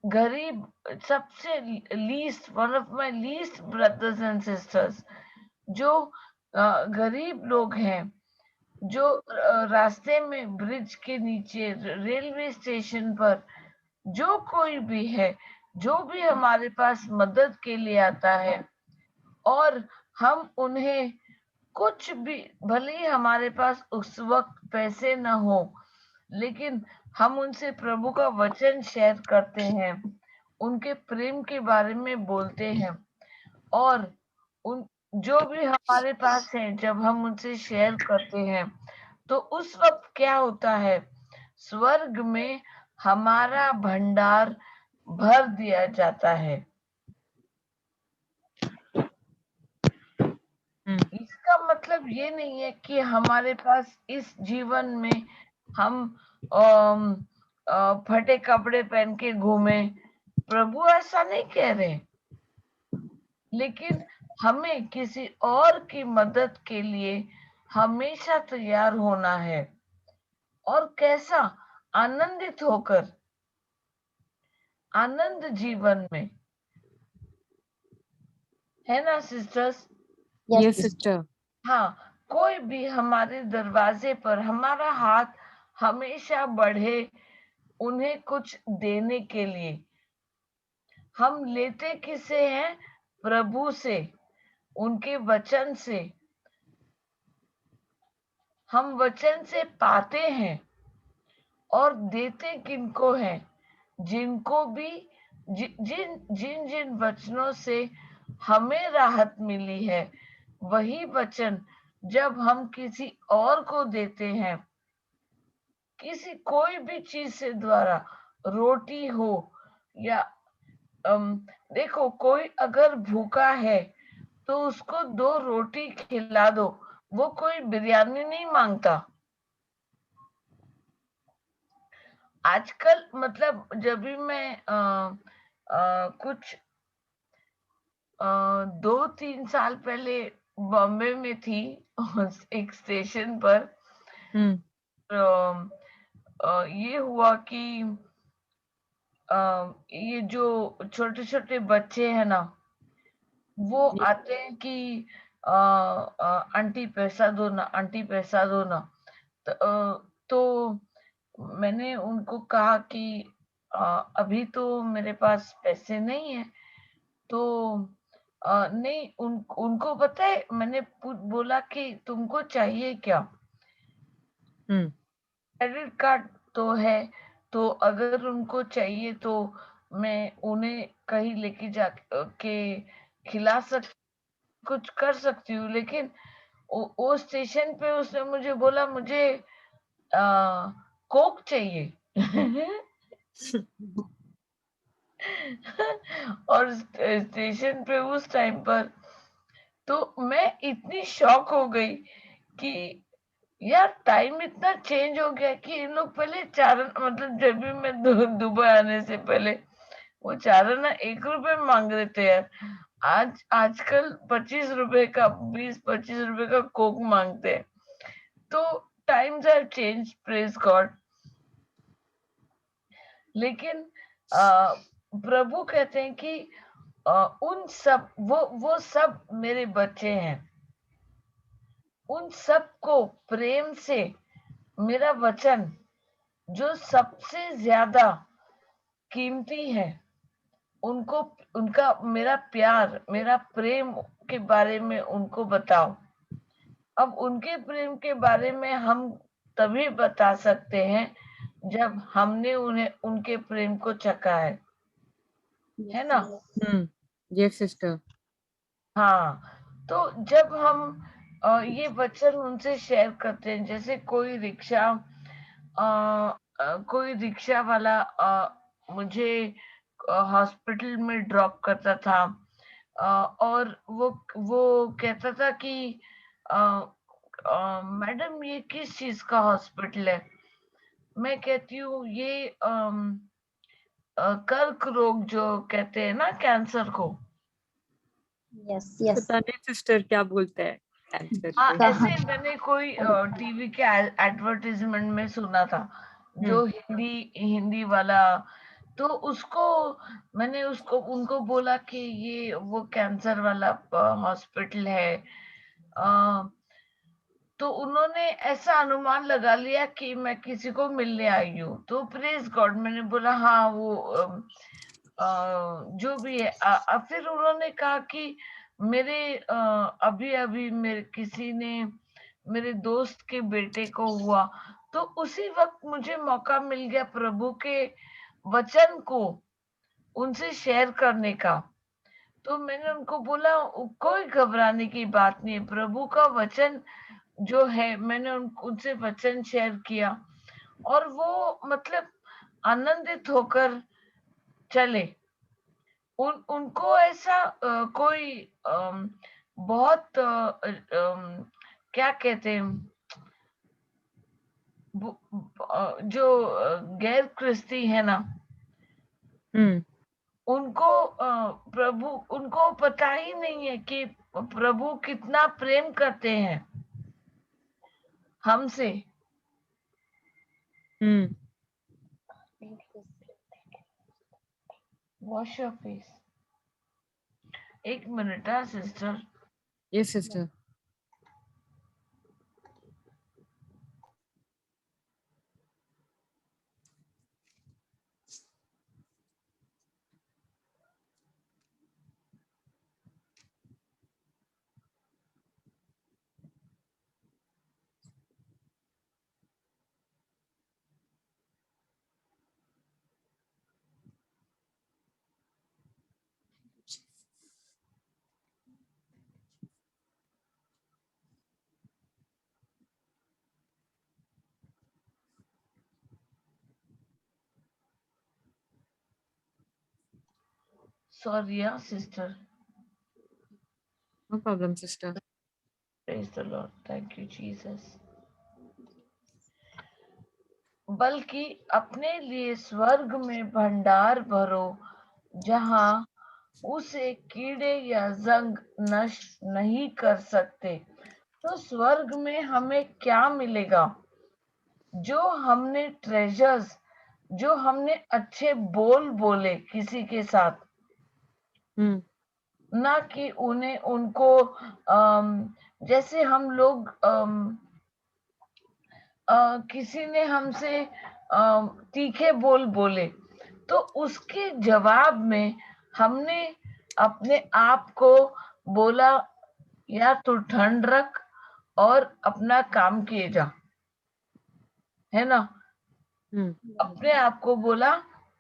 गरीब, सबसे least, one of my least brothers and sisters, जो गरीब लोग हैं, जो रास्ते में, ब्रिज के नीचे, रेलवे स्टेशन पर, जो कोई भी है, जो भी हमारे पास मदद के लिए आता है, और हम उन्हें कुछ भी, भले ही हमारे पास उस वक्त पैसे न हो, लेकिन हम उनसे प्रभु का वचन शेयर करते हैं, उनके प्रेम के बारे में बोलते हैं, और उन जो भी हमारे पास है, जब हम उनसे शेयर करते हैं, तो उस वक्त क्या होता है? स्वर्ग में हमारा भंडार भर दिया जाता है। इसका मतलब ये नहीं है कि हमारे पास इस जीवन में हम फटे कपड़े पहन के घूमे। प्रभु ऐसा नहीं कह रहे, लेकिन हमें किसी और की मदद के लिए हमेशा तैयार होना है। और कैसा? आनंदित होकर, आनंद जीवन में, है ना सिस्टर्स? Yes sister. हाँ, कोई भी हमारे दरवाजे पर, हमारा हाथ हमेशा बढ़े उन्हें कुछ देने के लिए। हम लेते किसे हैं? प्रभु से, उनके वचन से, हम वचन से पाते हैं और देते किनको हैं, जिनको भी जिन जिन जिन वचनों से हमें राहत मिली है, वही वचन जब हम किसी और को देते हैं, किसी कोई भी चीज से द्वारा, रोटी हो या देखो, कोई अगर भूखा है तो उसको 2 रोटी खिला दो, वो कोई बिरयानी नहीं मांगता। आजकल मतलब जब भी मैं कुछ 2-3 साल पहले बॉम्बे में थी एक स्टेशन पर, ये हुआ कि ये जो छोटे छोटे बच्चे हैं ना, वो आते हैं कि आंटी पैसा दो ना, आंटी पैसा दो ना। तो मैंने उनको कहा कि अभी तो मेरे पास पैसे नहीं है। तो नहीं, उनको पता है, मैंने बोला कि तुमको चाहिए क्या? क्रेडिट कार्ड तो है, तो अगर उनको चाहिए तो मैं उन्हें कहीं लेके जा के खिला कुछ कर सकती हूँ। लेकिन वो स्टेशन पे उसने मुझे बोला मुझे कोक चाहिए। और स्टेशन पे उस टाइम पर तो मैं इतनी शॉक हो गई कि यार टाइम इतना चेंज हो गया कि इन लोग पहले चारण, मतलब जब भी मैं दुबई आने से पहले वो चारण 1 रुपए मांग रहे थे यार, आजकल 25 रुपए का, 20-25 रुपए का कोक मांगते हैं। तो times have change, praise God. लेकिन प्रभु कहते हैं कि उन सब, वो सब मेरे बच्चे हैं, उन सबको प्रेम से मेरा वचन जो सबसे ज्यादा कीमती है, उनको, उनका मेरा प्यार, मेरा प्रेम के बारे में उनको बताओ। अब उनके प्रेम के बारे में हम तभी बता सकते हैं जब हमने उन्हें, उनके प्रेम को चखा है ना? Yes sister. हाँ, तो जब हम ये वचन उनसे शेयर करते हैं, जैसे कोई रिक्शा वाला मुझे हॉस्पिटल में ड्रॉप करता था, और वो कहता था कि मैडम ये किस चीज का हॉस्पिटल है? मैं कहती हूँ ये कर्क रोग जो कहते हैं ना, कैंसर को। Yes yes. पता नहीं सिस्टर क्या बोलते हैं कैंसर हाँ, को। ऐसे मैंने कोई टीवी के एडवर्टीजमेंट में सुना था, जो हिंदी हिंदी वाला। तो उसको मैंने उनको बोला कि ये वो कैंसर वाला हॉस्पिटल है। तो उन्होंने ऐसा अनुमान लगा लिया कि मैं किसी को मिलने आई हूँ। तो प्रेज गॉड, मैंने बोला हाँ वो जो भी है। फिर उन्होंने कहा कि मेरे अभी अभी मेरे किसी ने, मेरे दोस्त के बेटे को हुआ। तो उसी वक्त मुझे मौका मिल गया प्रभु के वचन को उनसे शेयर करने का। तो मैंने उनको बोला कोई घबराने की बात नहीं है, प्रभु का वचन जो है, मैंने उनसे वचन शेयर किया और वो मतलब आनंदित होकर चले। उनको ऐसा कोई बहुत क्या कहते हैं, जो गैर क्रिस्ती है ना, उनको प्रभु, उनको पता ही नहीं है कि प्रभु कितना प्रेम करते हैं हमसे। Wash your face. 1 minute sister. Yes sister. Sorry, yeah, sister. No problem, sister. Praise the Lord. Thank you, Jesus. बल्कि अपने लिए स्वर्ग में भंडार भरो, जहां उसे कीड़े या जंग नष्ट नहीं कर सकते। तो स्वर्ग में हमें क्या मिलेगा? जो हमने ट्रेजर्स, जो हमने अच्छे बोल बोले किसी के साथ, ना कि उन्हें उनको जैसे हम लोग किसी ने हमसे तीखे बोल बोले, तो उसके जवाब में हमने अपने आप को बोला, या तो ठंड रख और अपना काम किए जा, है ना। अपने आप को बोला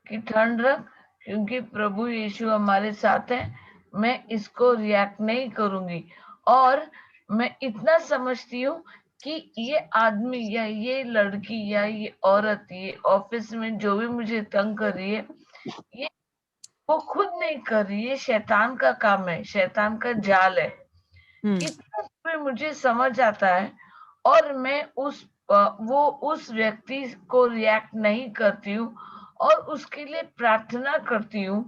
कि ठंड रख, क्योंकि प्रभु यीशु हमारे साथ है, मैं इसको रिएक्ट नहीं करूंगी। और मैं इतना समझती हूँ कि ये आदमी या ये लड़की या ये औरत, ये ऑफिस में जो भी मुझे तंग कर रही है, ये वो खुद नहीं कर रही है, शैतान का काम है, शैतान का जाल है। इतना में मुझे समझ आता है, और मैं उस व्यक्ति को रिएक्ट नहीं करती हूँ, और उसके लिए प्रार्थना करती हूँ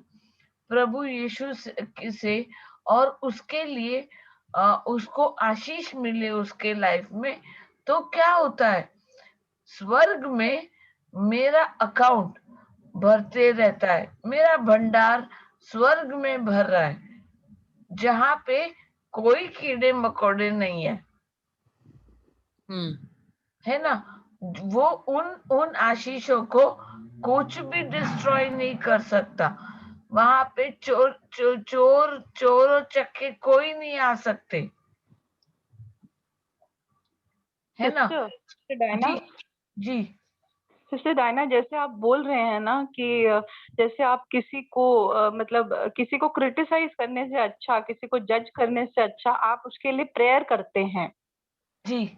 प्रभु यीशु से, और उसके लिए उसको आशीष मिले उसके लाइफ में। तो क्या होता है, स्वर्ग में मेरा अकाउंट भरते रहता है, मेरा भंडार स्वर्ग में भर रहा है, जहां पे कोई कीड़े मकोड़े नहीं है, है ना। वो उन आशीषों को कुछ भी डिस्ट्रॉय नहीं कर सकता। वहां पे चोर और चक्के कोई नहीं आ सकते, है ना। सिस्टर डायना, जी सिस्टर डायना, जैसे आप बोल रहे हैं ना कि जैसे आप किसी को मतलब किसी को क्रिटिसाइज करने से अच्छा, किसी को जज करने से अच्छा आप उसके लिए प्रेयर करते हैं, जी,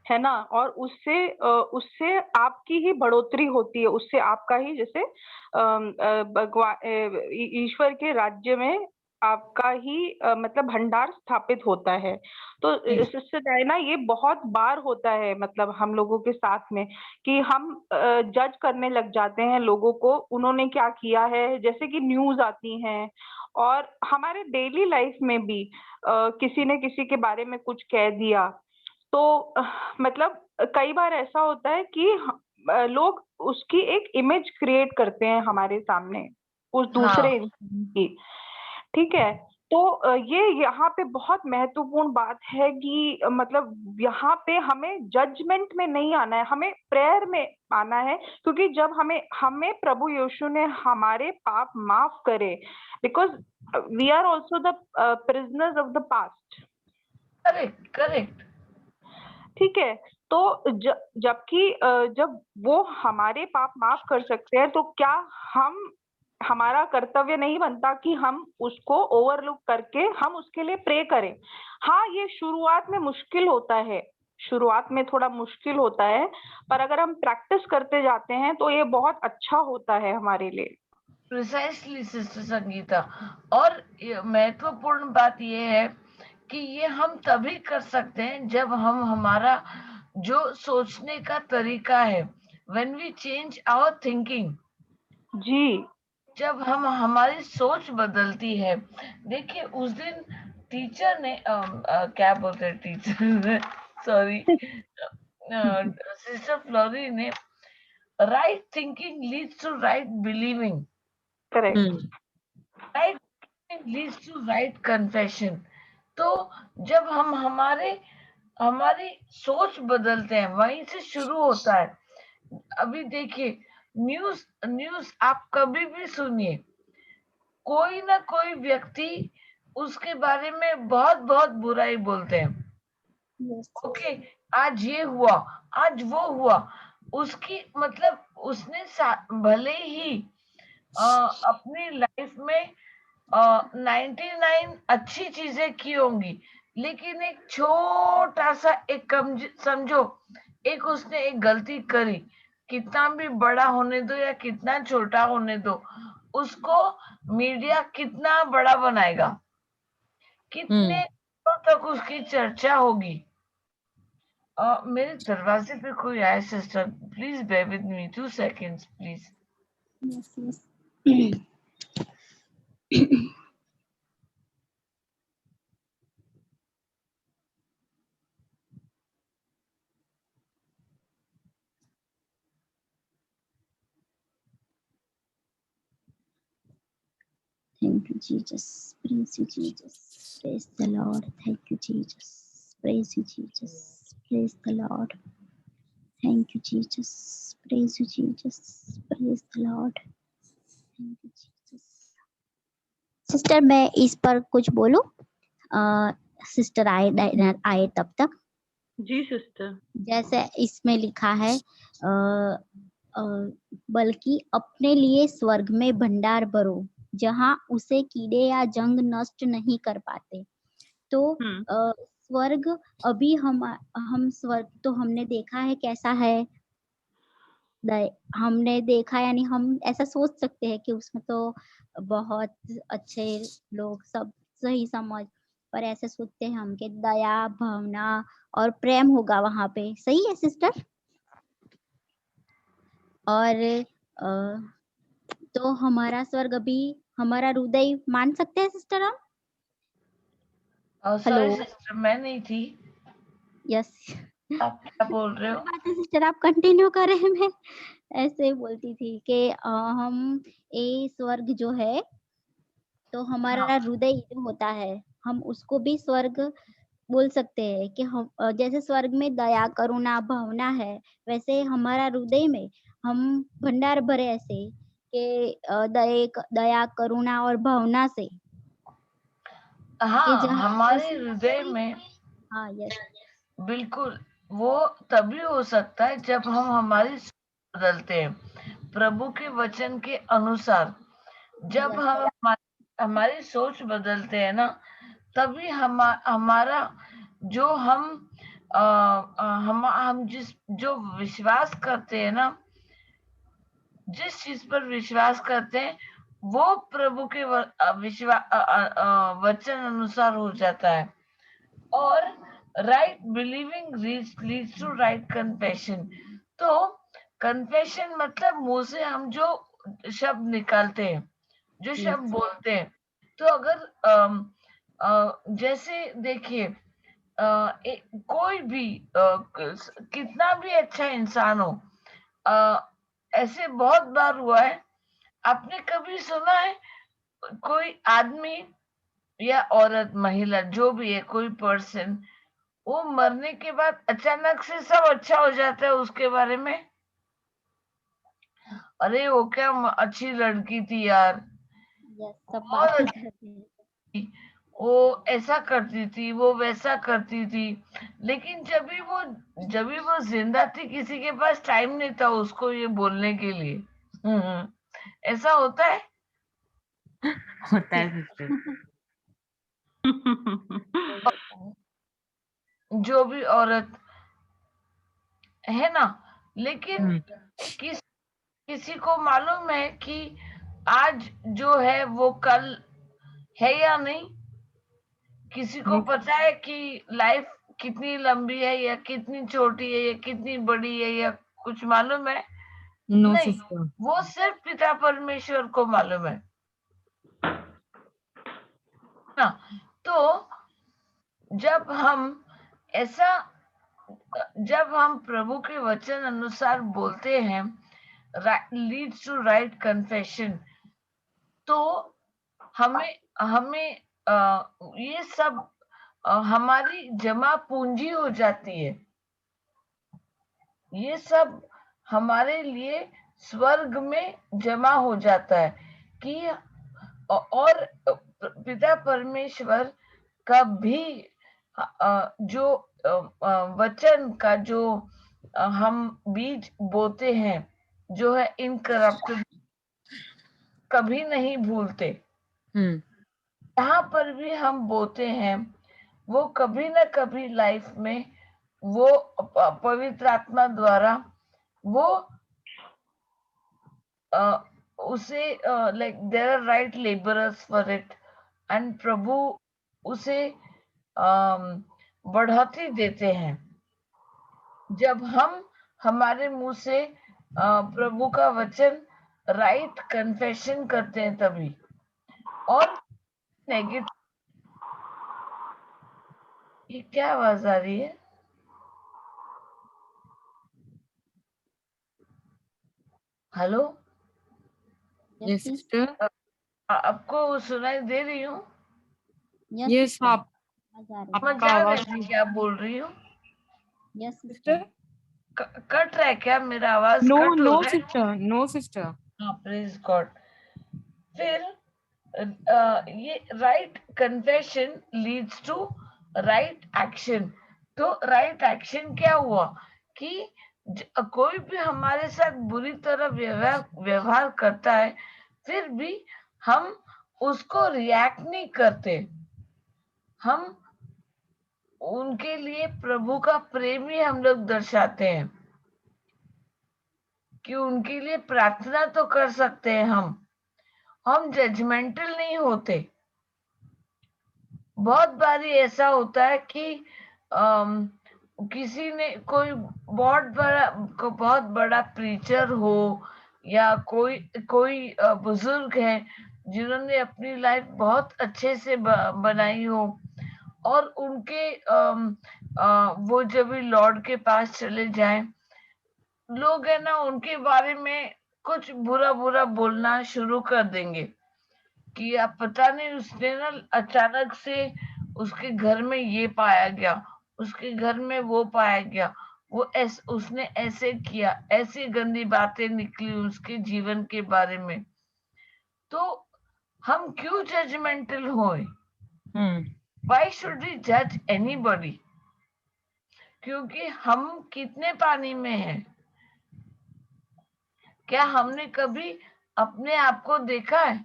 है ना। और उससे आपकी ही बढ़ोतरी होती है, उससे आपका ही जैसे ईश्वर के राज्य में आपका ही मतलब भंडार स्थापित होता है। तो सिस्टर डायना, ये बहुत बार होता है मतलब हम लोगों के साथ में कि हम जज करने लग जाते हैं लोगों को, उन्होंने क्या किया है, जैसे कि न्यूज आती हैं, और हमारे डेली लाइफ में भी किसी ने किसी के बारे में कुछ कह दिया, तो मतलब कई बार ऐसा होता है कि लोग उसकी एक इमेज क्रिएट करते हैं हमारे सामने उस दूसरे इंसान की, ठीक है। तो ये यहाँ पे बहुत महत्वपूर्ण बात है कि मतलब यहाँ पे हमें जजमेंट में नहीं आना है, हमें प्रेयर में आना है, क्योंकि जब हमें प्रभु यीशु ने हमारे पाप माफ करे, because we are also the prisoners of the past. Correct. ठीक है, तो जबकि जब वो हमारे पाप माफ कर सकते हैं, तो क्या हमारा कर्तव्य नहीं बनता कि हम उसको ओवरलुक करके हम उसके लिए प्रे करें? हाँ, ये शुरुआत में मुश्किल होता है, शुरुआत में थोड़ा मुश्किल होता है, पर अगर हम प्रैक्टिस करते जाते हैं तो ये बहुत अच्छा होता है हमारे लिए। प्रिसाइसली सिस्टर संगीता, और महत्वपूर्ण बात ये है कि ये हम तभी कर सकते हैं जब हम हमारा जो सोचने का तरीका है, when we change our thinking, जी, जब हम हमारी सोच बदलती है। देखिए उस दिन टीचर ने क्या बोलते हैं टीचर सॉरी सिस्टर फ्लोरी ने, right thinking leads to right believing, correct. Right leads to right confession. तो जब हम हमारी सोच बदलते हैं, वहीं से शुरू होता है। अभी देखिए न्यूज आप कभी भी सुनिए, कोई ना कोई व्यक्ति उसके बारे में बहुत बहुत बुराई बोलते हैं। ओके, आज ये हुआ, आज वो हुआ, उसकी मतलब उसने भले ही अपनी लाइफ में 99 अच्छी चीजें की होंगी, लेकिन एक छोटा सा एक समझो, एक उसने एक गलती करी, कितना भी बड़ा होने दो या कितना छोटा होने दो, उसको मीडिया कितना बड़ा बनाएगा, कितने तक उसकी चर्चा होगी। मेरे दरवाजे पे कोई आए sister, please bear with me 2 seconds please. Yes, yes. Thank you, Jesus. Praise you, Jesus. Praise the Lord. Thank you, Jesus. Praise you, Jesus. Praise the Lord. Thank you, Jesus. Praise you, Jesus. Praise the Lord. Thank you, Jesus. Sister मैं इस पर कुछ बोलूं? सिस्टर आए तब तक। जी सिस्टर। जैसे इसमें लिखा है बल्कि अपने लिए स्वर्ग में भंडार भरो जहां उसे कीड़े या जंग नष्ट नहीं कर पाते। तो स्वर्ग अभी हम स्वर्ग तो हमने देखा है कैसा है, हमने देखा, यानी हम ऐसा सोच सकते हैं कि उसमें तो बहुत अच्छे लोग सब सही समझ, पर ऐसे सोचते हैं हम कि दया भावना और प्रेम होगा वहां पे। सही है सिस्टर? और तो हमारा स्वर्ग अभी हमारा हृदय मान सकते हैं सिस्टर हम? सॉरी सिस्टर, मैं नहीं थी। यस, आप क्या बोल रहे हो? बात है सिस्टर, आप कंटिन्यू करें। मैं ऐसे ही बोलती थी कि हम ये स्वर्ग जो है तो हमारा हृदय जो होता है हम उसको भी स्वर्ग बोल सकते हैं कि हम जैसे स्वर्ग में दया करुणा भावना है वैसे हमारा हृदय में हम भंडार भरे ऐसे कि दया करुणा और भावना से। हाँ, हमारे हृदय में। हाँ यस, बिल्कुल, वो तभी हो सकता है जब हम हमारी सोच बदलते हैं प्रभु के वचन के अनुसार। जब हम हमारी सोच बदलते हैं ना, तभी हमारा जो हम जिस जो विश्वास करते हैं ना, जिस चीज पर विश्वास करते हैं वो प्रभु के वचन अनुसार हो जाता है। और right believing leads to right confession. तो कन्फेशन मतलब मुंह से हम जो शब्द निकालते हैं, जो शब्द बोलते हैं। तो अगर जैसे देखिए कोई भी कितना भी अच्छा इंसान हो, ऐसे बहुत बार हुआ है, आपने कभी सुना है कोई आदमी या औरत महिला जो भी है, कोई पर्सन, वो मरने के बाद अचानक से सब अच्छा हो जाता है उसके बारे में? अरे वो क्या अच्छी लड़की थी यार, वो ऐसा करती थी, वो वैसा करती थी। लेकिन जब भी वो जिंदा थी किसी के पास टाइम नहीं था उसको ये बोलने के लिए। ऐसा होता है? होता है सिस्टर। जो भी औरत है ना, लेकिन किसी को मालूम है कि आज जो है वो कल है या नहीं? किसी को पता है कि लाइफ कितनी लंबी है या कितनी छोटी है या कितनी बड़ी है, या कुछ मालूम है? नहीं, वो सिर्फ पिता परमेश्वर को मालूम है ना। तो जब हम प्रभु के वचन अनुसार बोलते हैं, लीड्स टू राइट कन्फेशन, तो हमें ये सब हमारी जमा पूंजी हो जाती है। ये सब हमारे लिए स्वर्ग में जमा हो जाता है कि और पिता परमेश्वर का भी जो वचन का जो हम बीज बोते हैं जो है इनकरप्टेबल, कभी नहीं भूलते। जहां पर भी हम बोते हैं वो कभी ना कभी लाइफ में वो पवित्र आत्मा द्वारा वो उसे like there are right labourers for it, and प्रभु उसे बढ़ोतरी देते हैं जब हम हमारे मुंह से प्रभु का वचन राइट कन्फेशन करते हैं तभी। और नेगेटिव, ये क्या आवाज आ रही है? हेलो, यस सिस्टर, आपको सुनाई दे रही हूँ? यस आप समझ आपका आ रहा आवाज है क्या बोल रही हूँ? यस सिस्टर, कट रहा है क्या मेरा आवाज? नो कट हो नो रहा है? Sister, no sister. हाँ, प्रेज गॉड। फिर ये right confession leads to right action. तो राइट एक्शन क्या हुआ कि कोई भी हमारे साथ बुरी तरह व्यवहार करता है, फिर भी हम उसको रिएक्ट नहीं करते, हम उनके लिए प्रभु का प्रेम ही हम लोग दर्शाते हैं कि उनके लिए प्रार्थना तो कर सकते हैं। हम जजमेंटल नहीं होते। बहुत बारी ऐसा होता है कि किसी ने कोई बहुत बड़ा प्रीचर हो या कोई कोई बुजुर्ग है जिन्होंने अपनी लाइफ बहुत अच्छे से बनाई हो, और उनके वो जब भी लॉर्ड के पास चले जाएं, लोग है ना उनके बारे में कुछ बुरा बुरा बोलना शुरू कर देंगे कि आप पता नहीं उसने ना अचानक से उसके घर में ये पाया गया, उसके घर में वो पाया गया, उसने ऐसे किया, ऐसी गंदी बातें निकली उसके जीवन के बारे में। तो हम क्यों जजमेंटल होए? Why should we judge anybody? क्योंकि हम कितने पानी में हैं? क्या हमने कभी अपने आप को देखा है?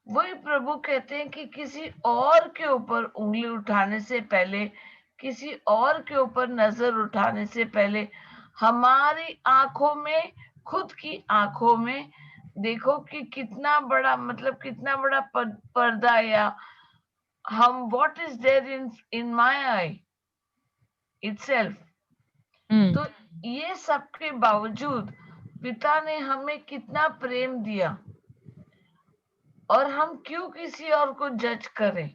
वही प्रभु कहते हैं कि किसी और के ऊपर उंगली उठाने से पहले, किसी और के ऊपर नजर उठाने से पहले, हमारी आंखों में, खुद की आंखों में देखो कि कितना बड़ा, मतलब कितना बड़ा पर्दा, या हम what is there in my eye itself. तो ये सब के बावजूद पिता ने हमें कितना प्रेम दिया, और हम क्यों किसी और को जज करें?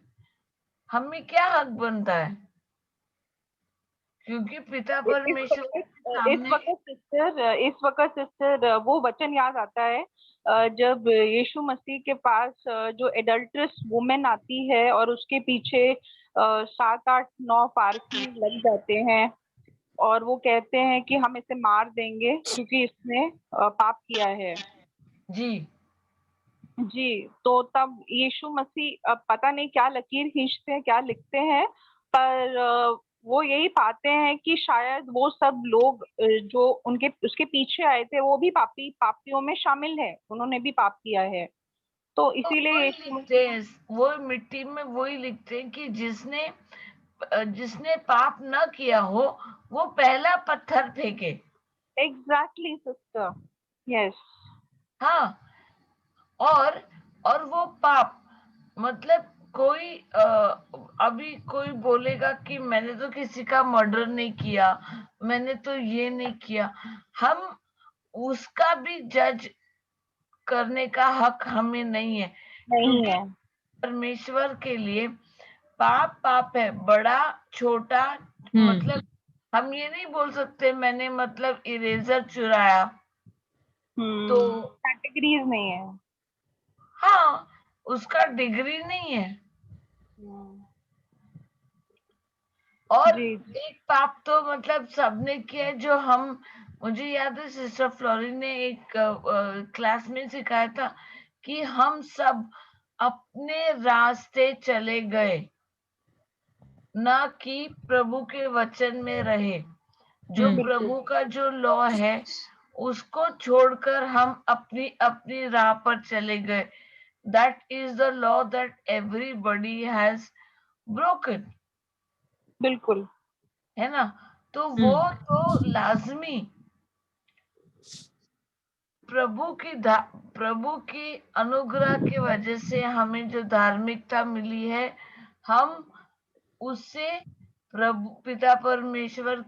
हमें क्या हक बनता है? क्योंकि पिता परमेश्वर इस वक्त सिस्टर वो वचन याद आता है जब यीशु मसीह के पास जो एडल्ट्रस वुमेन आती है और उसके पीछे 7-8-9 फारसी लग जाते हैं, और वो कहते हैं कि हम इसे मार देंगे क्योंकि इसने पाप किया है। जी जी, तो तब यीशु मसीह पता नहीं क्या लकीर खींचते हैं, क्या लिखते हैं, पर वो यही पाते हैं कि शायद वो सब लोग जो उसके पीछे आए थे वो भी पापियों में शामिल है, उन्होंने भी पाप किया है। तो इसीलिए यीशु लिखते हैं, वो मिट्टी में वही लिखते हैं कि जिसने पाप न किया हो वो पहला पत्थर फेंके। Exactly sister, yes. हाँ, और वो पाप, मतलब कोई अभी कोई बोलेगा कि मैंने तो किसी का मर्डर नहीं किया, मैंने तो ये नहीं किया, हम उसका भी जज करने का हक हमें नहीं है, नहीं क्योंकि है। परमेश्वर के लिए पाप पाप है, बड़ा छोटा। मतलब हम ये नहीं बोल सकते मैंने मतलब इरेजर चुराया, तो कैटेगरीज नहीं है। हाँ, उसका डिग्री नहीं है। और जी एक पाप तो मतलब सबने किया है, जो हम, मुझे याद है सिस्टर फ्लोरी ने एक क्लास में सिखाया था कि हम सब अपने रास्ते चले गए, ना कि प्रभु के वचन में रहे। जो प्रभु का जो लॉ है उसको छोड़कर हम अपनी अपनी राह पर चले गए। That is the law that everybody has broken, बिल्कुल। है ना? तो वो तो लाजमी, प्रभु की अनुग्रह की वजह से हमें जो धार्मिकता मिली है, हम उससे प्रभु पिता परमेश्वर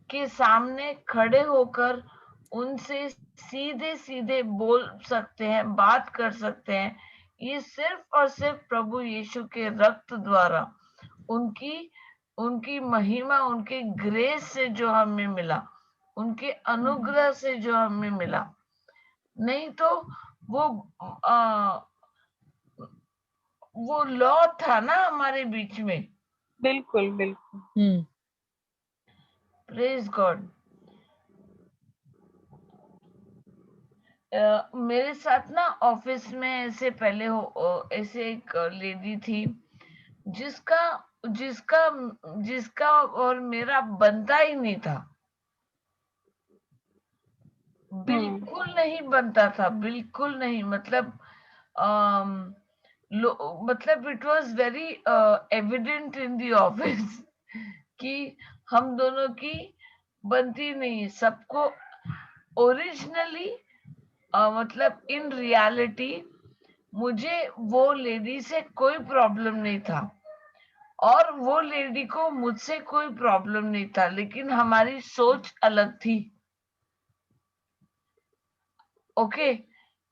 के सामने खड़े होकर उनसे सीधे सीधे बोल सकते हैं, बात कर सकते हैं। ये सिर्फ और सिर्फ प्रभु यीशु के रक्त द्वारा, उनकी महिमा, उनके ग्रेस से जो हमें मिला, उनके अनुग्रह से जो हमें मिला। नहीं तो वो लॉ था ना हमारे बीच में। बिल्कुल बिल्कुल। Praise God. मेरे साथ ना ऑफिस में ऐसे पहले ऐसे एक लेडी थी जिसका और मेरा बनता ही नहीं था, बिल्कुल नहीं बनता था, बिल्कुल नहीं। मतलब मतलब it was very evident in the office कि हम दोनों की बनती नहीं। सबको ओरिजिनली मतलब इन रियलिटी मुझे वो लेडी से कोई प्रॉब्लम नहीं था और वो लेडी को मुझसे कोई प्रॉब्लम नहीं था, लेकिन हमारी सोच अलग थी। ओके।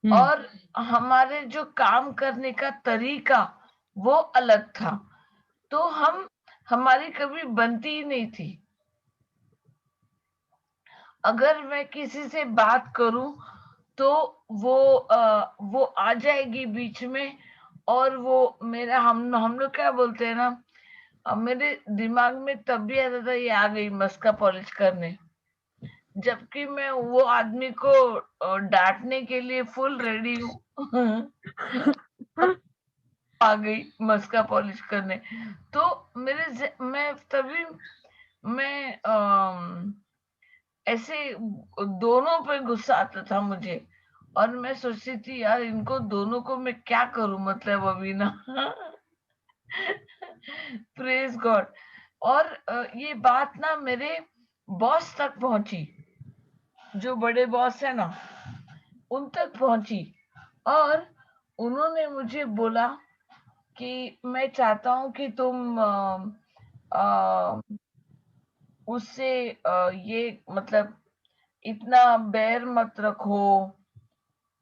और हमारे जो काम करने का तरीका वो अलग था, तो हमारी कभी बनती ही नहीं थी। अगर मैं किसी से बात करूं तो वो आ जाएगी बीच में, और वो मेरा हम लोग क्या बोलते हैं ना, मेरे दिमाग में तब भी आता था ये आ गई मस्का पॉलिश करने, जबकि मैं वो आदमी को डांटने के लिए फुल रेडी हूँ। आ गई मस्का पॉलिश करने। तो मैं ऐसे दोनों पे गुस्सा आता था मुझे, और मैं सोचती थी यार इनको दोनों को मैं क्या करूं, मतलब अभी ना। Praise God. और ये बात ना मेरे बॉस तक पहुंची, जो बड़े बॉस है ना, उन तक पहुंची, और उन्होंने मुझे बोला कि मैं चाहता हूं कि तुम उससे ये मतलब इतना बैर मत रखो,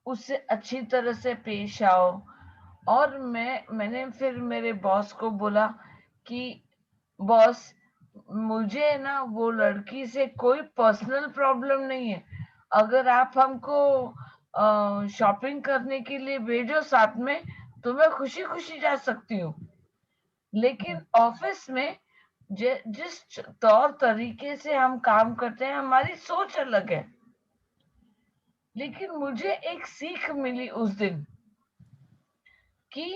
उससे अच्छी तरह से पेश आओ। और मैंने फिर मेरे बॉस को बोला कि बॉस, मुझे ना वो लड़की से कोई पर्सनल प्रॉब्लम नहीं है, अगर आप हमको शॉपिंग करने के लिए भेजो साथ में तो मैं खुशी खुशी जा सकती हूँ, लेकिन ऑफिस में जिस तौर तरीके से हम काम करते हैं हमारी सोच अलग है। लेकिन मुझे एक सीख मिली उस दिन कि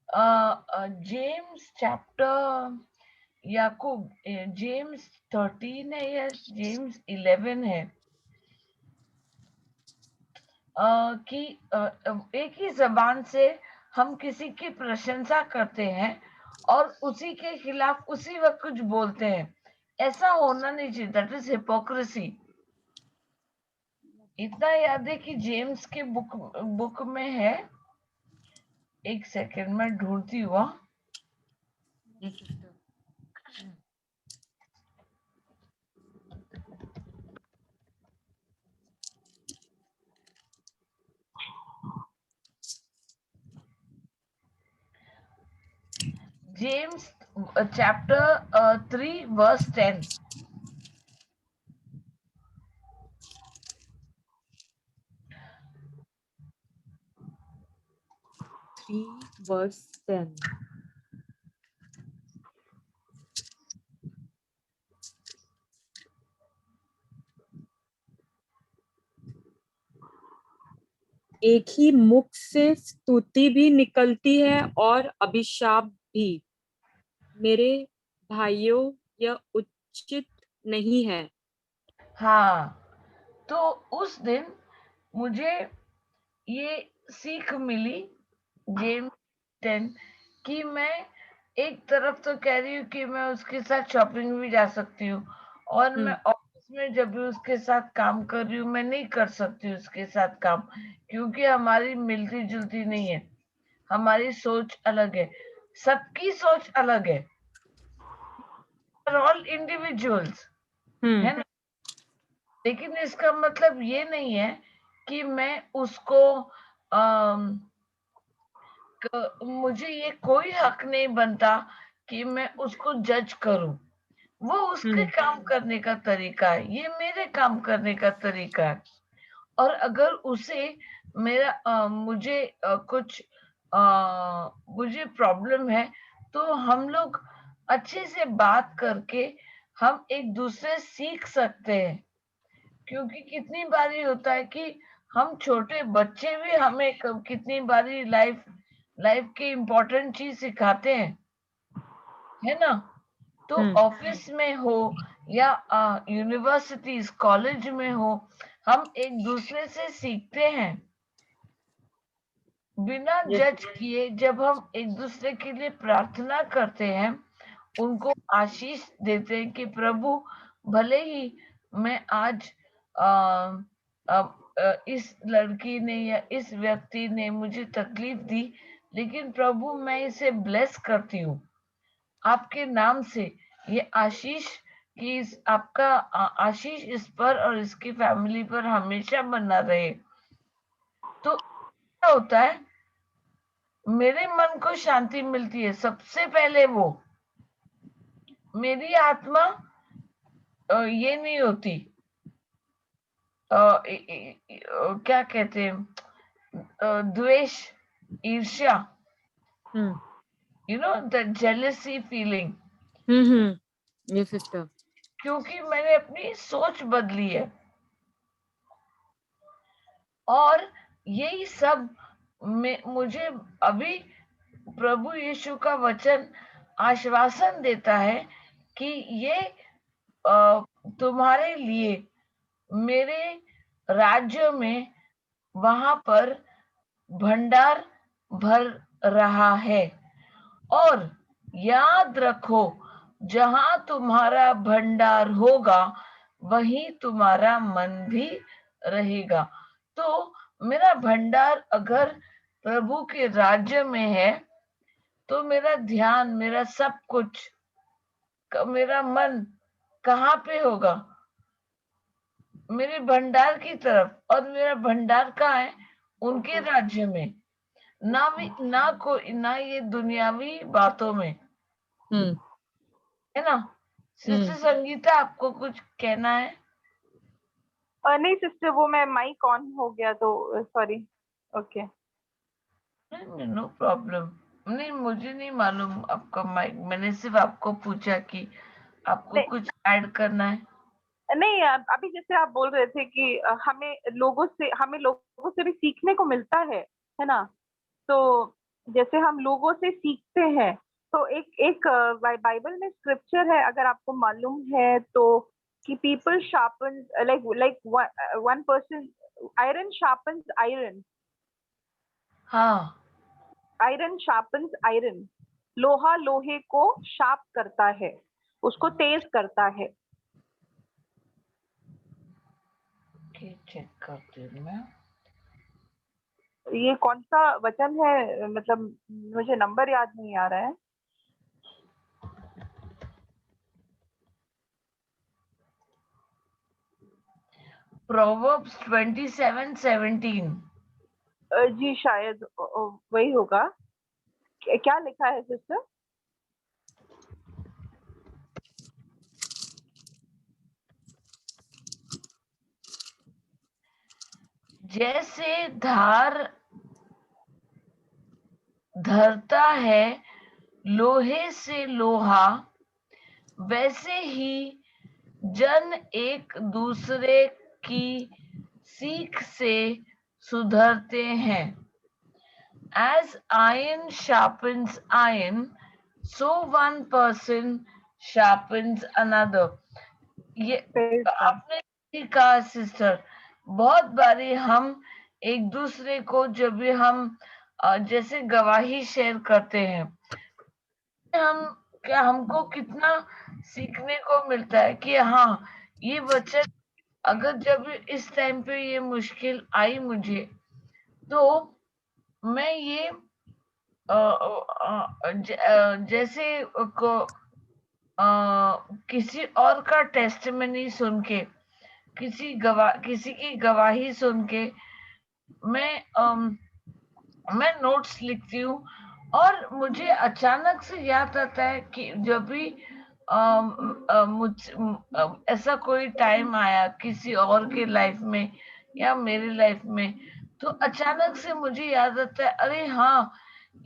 जेम्स चैप्टर याकूब जेम्स 13 है या जेम्स 11 है, कि एक ही जबान से हम किसी की प्रशंसा करते हैं और उसी के खिलाफ उसी वक्त कुछ बोलते हैं, ऐसा होना नहीं चाहिए। That is hypocrisy. इतना याद है कि जेम्स के बुक में है, एक सेकंड में ढूंढती हुआ। James chapter 3 verse 10. verse 10. एक ही मुख से स्तुति भी निकलती है और अभिशाप भी। मेरे भाइयों, यह उचित नहीं है। हाँ, तो उस दिन मुझे ये सीख मिली जेम्स 10 कि मैं एक तरफ तो कह रही हूँ कि मैं उसके साथ शॉपिंग भी जा सकती हूँ, और मैं ऑफिस में जब भी उसके साथ काम कर रही हूँ, मैं नहीं कर सकती उसके साथ काम, क्योंकि हमारी मिलती जुलती नहीं है, हमारी सोच अलग है, सबकी सोच अलग है, ऑल इंडिविजुअल्स, है ना। लेकिन इसका मतलब ये नहीं है कि मैं उसको मुझे ये कोई हक नहीं बनता कि मैं उसको जज करूं। वो उसके काम करने का तरीका है, ये मेरे काम करने का तरीका है। और अगर उसे मेरा मुझे कुछ मुझे प्रॉब्लम है, तो हम लोग अच्छे से बात करके हम एक दूसरे सीख सकते हैं। क्योंकि कितनी बारी होता है कि हम छोटे बच्चे भी हमें कितनी बारी लाइफ की इम्पोर्टेंट चीज सिखाते हैं, है ना। तो ऑफिस में हो या यूनिवर्सिटीज कॉलेज में हो, हम एक दूसरे से सीखते हैं बिना जज किए। जब हम एक दूसरे के लिए प्रार्थना करते हैं, उनको आशीष देते हैं कि प्रभु, भले ही मैं आज इस लड़की ने या इस व्यक्ति ने मुझे तकलीफ दी, लेकिन प्रभु मैं इसे ब्लेस करती हूँ आपके नाम से। ये आशीष की आपका आशीष इस पर और इसकी फैमिली पर हमेशा बना रहे। तो क्या होता है, मेरे मन को शांति मिलती है सबसे पहले। वो मेरी आत्मा ये नहीं होती, क्या कहते हैं, द्वेष, ईर्ष्या, you know the jealousy feeling. ये सिस्टर, क्योंकि मैंने अपनी सोच बदली है। और यही सब में मुझे अभी प्रभु यीशु का वचन आश्वासन देता है कि ये तुम्हारे लिए मेरे राज्य में वहां पर भंडार भर रहा है। और याद रखो, जहां तुम्हारा भंडार होगा वहीं तुम्हारा मन भी रहेगा। तो मेरा भंडार अगर प्रभु के राज्य में है, तो मेरा ध्यान, मेरा सब कुछ, मेरा मन कहाँ पे होगा? मेरे भंडार की तरफ। और मेरा भंडार कहाँ है? उनके राज्य में, ना ये दुनियावी बातों में, है ना। सिस्टर संगीता, आपको कुछ कहना है? नहीं सिस्टर, वो मैं माइक ऑन हो गया तो सॉरी। Okay, no problem. नहीं, मुझे नहीं मालूम आपका माइक, मैंने सिर्फ आपको पूछा कि आपको कुछ ऐड करना है। नहीं अभी जैसे आप बोल रहे थे कि हमें लोगों से भी सीखने को मिलता है ना। तो जैसे हम लोगों से सीखते हैं, तो एक बाइबल में स्क्रिप्चर है, अगर आपको मालूम है तो, कि people sharpen like one person, iron sharpens iron. हाँ, आयरन शार्पन्स आयरन, लोहा लोहे को शार्प करता है, उसको तेज करता है। चेक करती हूँ मैं। ये कौन सा वचन है, मतलब मुझे नंबर याद नहीं आ रहा है। प्रोवर्ब्स 27:17। जी शायद वही होगा। क्या लिखा है सिस्टर? जैसे धार धरता है लोहे से लोहा, वैसे ही जन एक दूसरे की सीख से सुधरते हैं। As iron sharpens iron, so one person sharpens another. ये आपने ठीक कहा सिस्टर। बहुत बारी हम एक दूसरे को, जब भी हम जैसे गवाही शेयर करते हैं, हमको कितना सीखने को मिलता है कि हाँ, ये वचन अगर जब इस टाइम पे ये मुश्किल आई मुझे, तो मैं ये जैसे किसी और का टेस्टिमनी सुन के, किसी की गवाही सुन के मैं नोट्स लिखती हूँ, और मुझे अचानक से याद आता है कि जब भी ऐसा कोई टाइम आया किसी और के लाइफ में या मेरी लाइफ में, तो अचानक से मुझे याद आता है, अरे हाँ,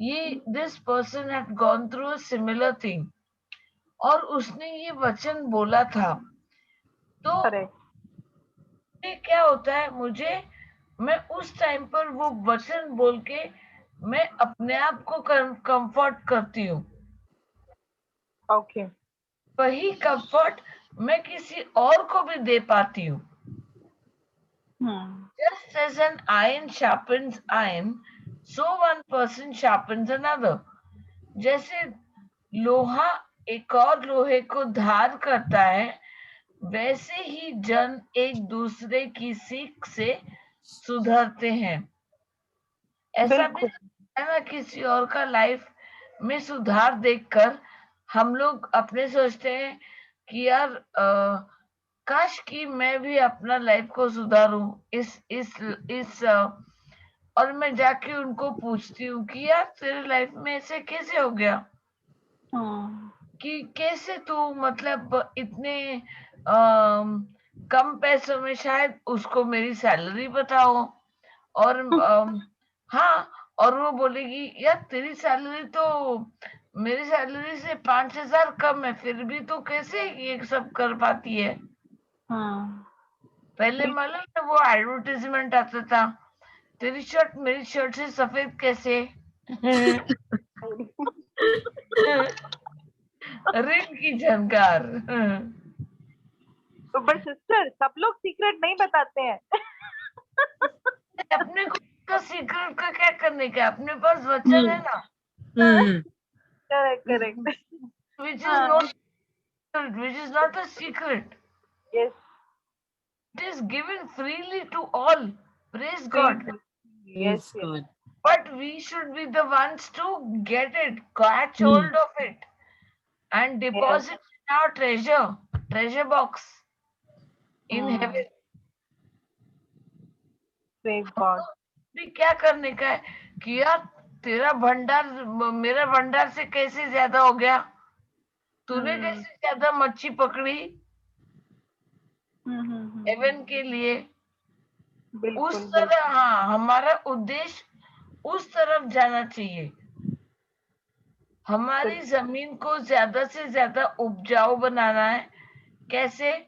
ये this person had gone through a similar thing, और उसने ये वचन बोला था। तो ये क्या होता है, मैं उस टाइम पर वो वचन बोल के मैं अपने आप को कंफर्ट करती हूँ। ओके। वही कंफर्ट मैं किसी और को भी दे पाती हूँ। Just as an iron sharpens iron, so one person sharpens another. जैसे लोहा एक और लोहे को धार करता है, वैसे ही जन एक दूसरे की सीख से सुधरते हैं। ऐसा भी है ना, किसी और का लाइफ में सुधार देखकर हम लोग अपने सोचते हैं कि यार काश कि मैं भी अपना लाइफ को सुधारूं इस और मैं जाके उनको पूछती हूँ कि यार तेरे लाइफ में ऐसे कैसे हो गया, कि कैसे तू मतलब इतने कम पैसों में, शायद उसको मेरी सैलरी पता हो, और हाँ, और वो बोलेगी यार तेरी सैलरी तो मेरी सैलरी से 5,000 कम है, फिर भी तू कैसे ये सब कर पाती है। पहले मालूम है वो एडवर्टाइजमेंट आता था, तेरी शर्ट मेरी शर्ट से सफेद कैसे। ऋण की जानकार। तो बट सिस्टर, सब लोग सीक्रेट नहीं बताते हैं। अपने को का सीक्रेट का क्या करने का, अपने पास वचन है ना। Correct. which is not a secret. Yes. It is given freely to all. Praise God. Yes. But we should be the ones to get it, catch hold of it, and deposit in our treasure box in heaven. Praise God. भी क्या करने का है कि यार तेरा भंडार मेरा भंडार से कैसे ज्यादा हो गया, तूने कैसे ज्यादा मच्छी पकड़ी हेवन के लिए। उस तरह, हाँ, हमारा उद्देश्य उस तरफ जाना चाहिए। हमारी जमीन को ज्यादा से ज्यादा उपजाऊ बनाना है। कैसे?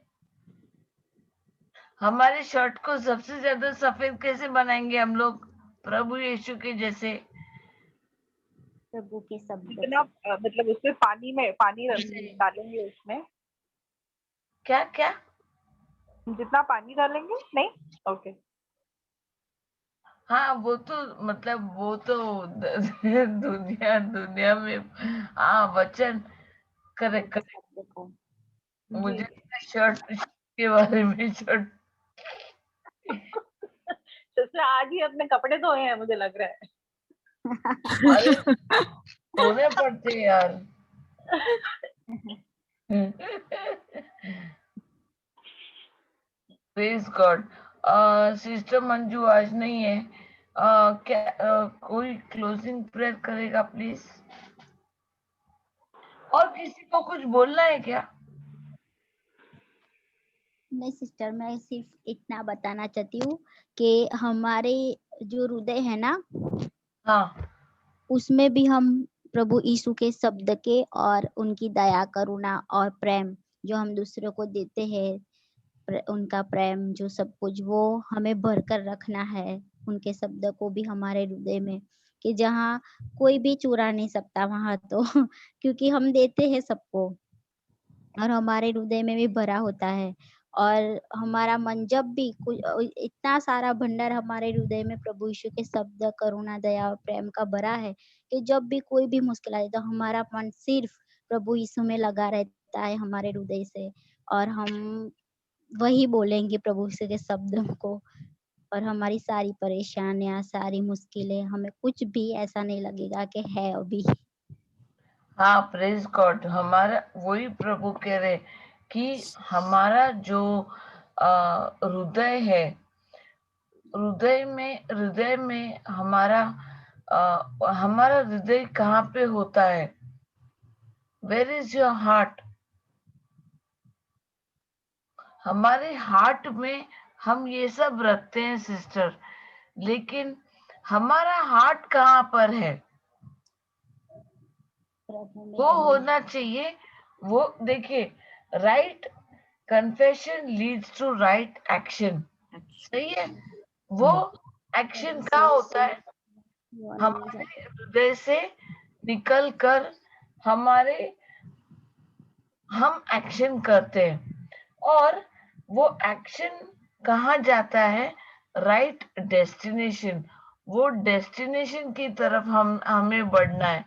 हमारे शर्ट को सबसे ज्यादा सफेद कैसे बनाएंगे हम लोग? प्रभु यीशु के जैसे, प्रभु के शब्द जितना मतलब उसमें पानी डालेंगे उसमें। क्या क्या जितना पानी डालेंगे, नहीं? ओके। हाँ, वो तो मतलब वो तो दुनिया में, हाँ, वचन। करेक्ट। मुझे शर्ट के बारे में, शर्ट आज ही अपने कपड़े धोए हैं मुझे लग रहा है। अरे धोने पड़ते यार। Praise God. सिस्टर मंजू आज नहीं है, क्या कोई क्लोजिंग प्रेयर करेगा प्लीज? और किसी को कुछ बोलना है क्या? नहीं सिस्टर, मैं सिर्फ इतना बताना चाहती हूँ कि हमारे जो हृदय है ना, हाँ, उसमें भी हम प्रभु यीशु के शब्द के और उनकी दया करुणा और प्रेम जो हम दूसरों को देते हैं, उनका प्रेम जो सब कुछ, वो हमें भर कर रखना है। उनके शब्द को भी हमारे हृदय में, कि जहाँ कोई भी चुरा नहीं सकता वहां तो क्योंकि हम देते हैं सबको, और हमारे हृदय में भी भरा होता है। और हमारा मन जब भी कुछ इतना सारा भंडार हमारे हृदय में प्रभु यीशु के शब्द, करुणा, दया और प्रेम का भरा है कि जब भी कोई भी मुश्किल आए तो हमारा मन सिर्फ प्रभु यीशु में लगा रहता है हमारे हृदय से। और हम वही बोलेंगे प्रभु से के शब्दों को, और हमारी सारी परेशानियां, सारी मुश्किलें, हमें कुछ भी ऐसा नहीं लगेगा कि है अभी। हाँ, प्रेज गॉड। हमारा वही प्रभु कह रहे कि हमारा जो हृदय है, हृदय में हमारा हृदय कहाँ पे होता है? Where is your heart? हमारे हार्ट में हम ये सब रखते हैं सिस्टर, लेकिन हमारा हार्ट कहाँ पर है? प्रभु में वो है। होना चाहिए। वो देखिए, right confession leads to right action. सही है। वो एक्शन क्या होता है? हमारे हृदय से निकल कर हम एक्शन करते हैं, और वो एक्शन कहाँ जाता है? Right destination. वो डेस्टिनेशन की तरफ हमें बढ़ना है,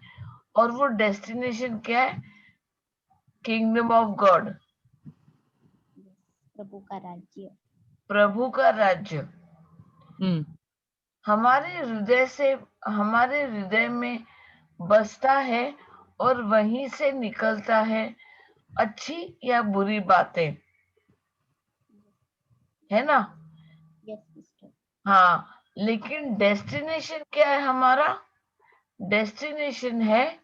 और वो डेस्टिनेशन क्या है? किंगडम ऑफ गॉड, प्रभु का राज्य। प्रभु का राज्य। हमारे हृदय में बसता है, और वहीं से निकलता है अच्छी या बुरी बातें, है ना? Yes sister. हाँ, लेकिन डेस्टिनेशन क्या है हमारा? डेस्टिनेशन है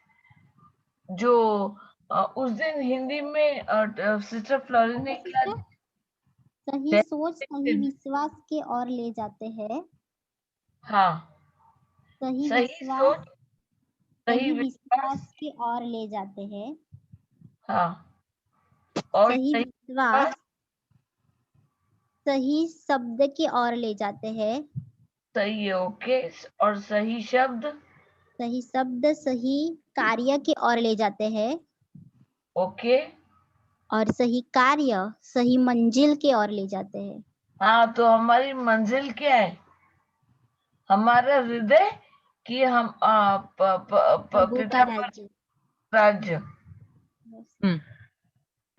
जो उस दिन हिंदी में सिस्टर फ्लोरिन ने क्या सही सोच सही destination, विश्वास के ओर ले जाते हैं। हाँ, सही सही विश्वास सोच सही सही विश्वास, विश्वास की ओर ले जाते हैं। हाँ, और सही सही विश्वास सही शब्द की ओर ले जाते हैं। सही है, ओके। और सही शब्द, सही शब्द सही कार्य की ओर ले जाते हैं। ओके। और सही कार्य सही मंजिल की ओर ले जाते हैं। हाँ, तो हमारी मंजिल क्या है? हमारा हृदय कि हम प्रभु का पिता पर राज्य। राज्य,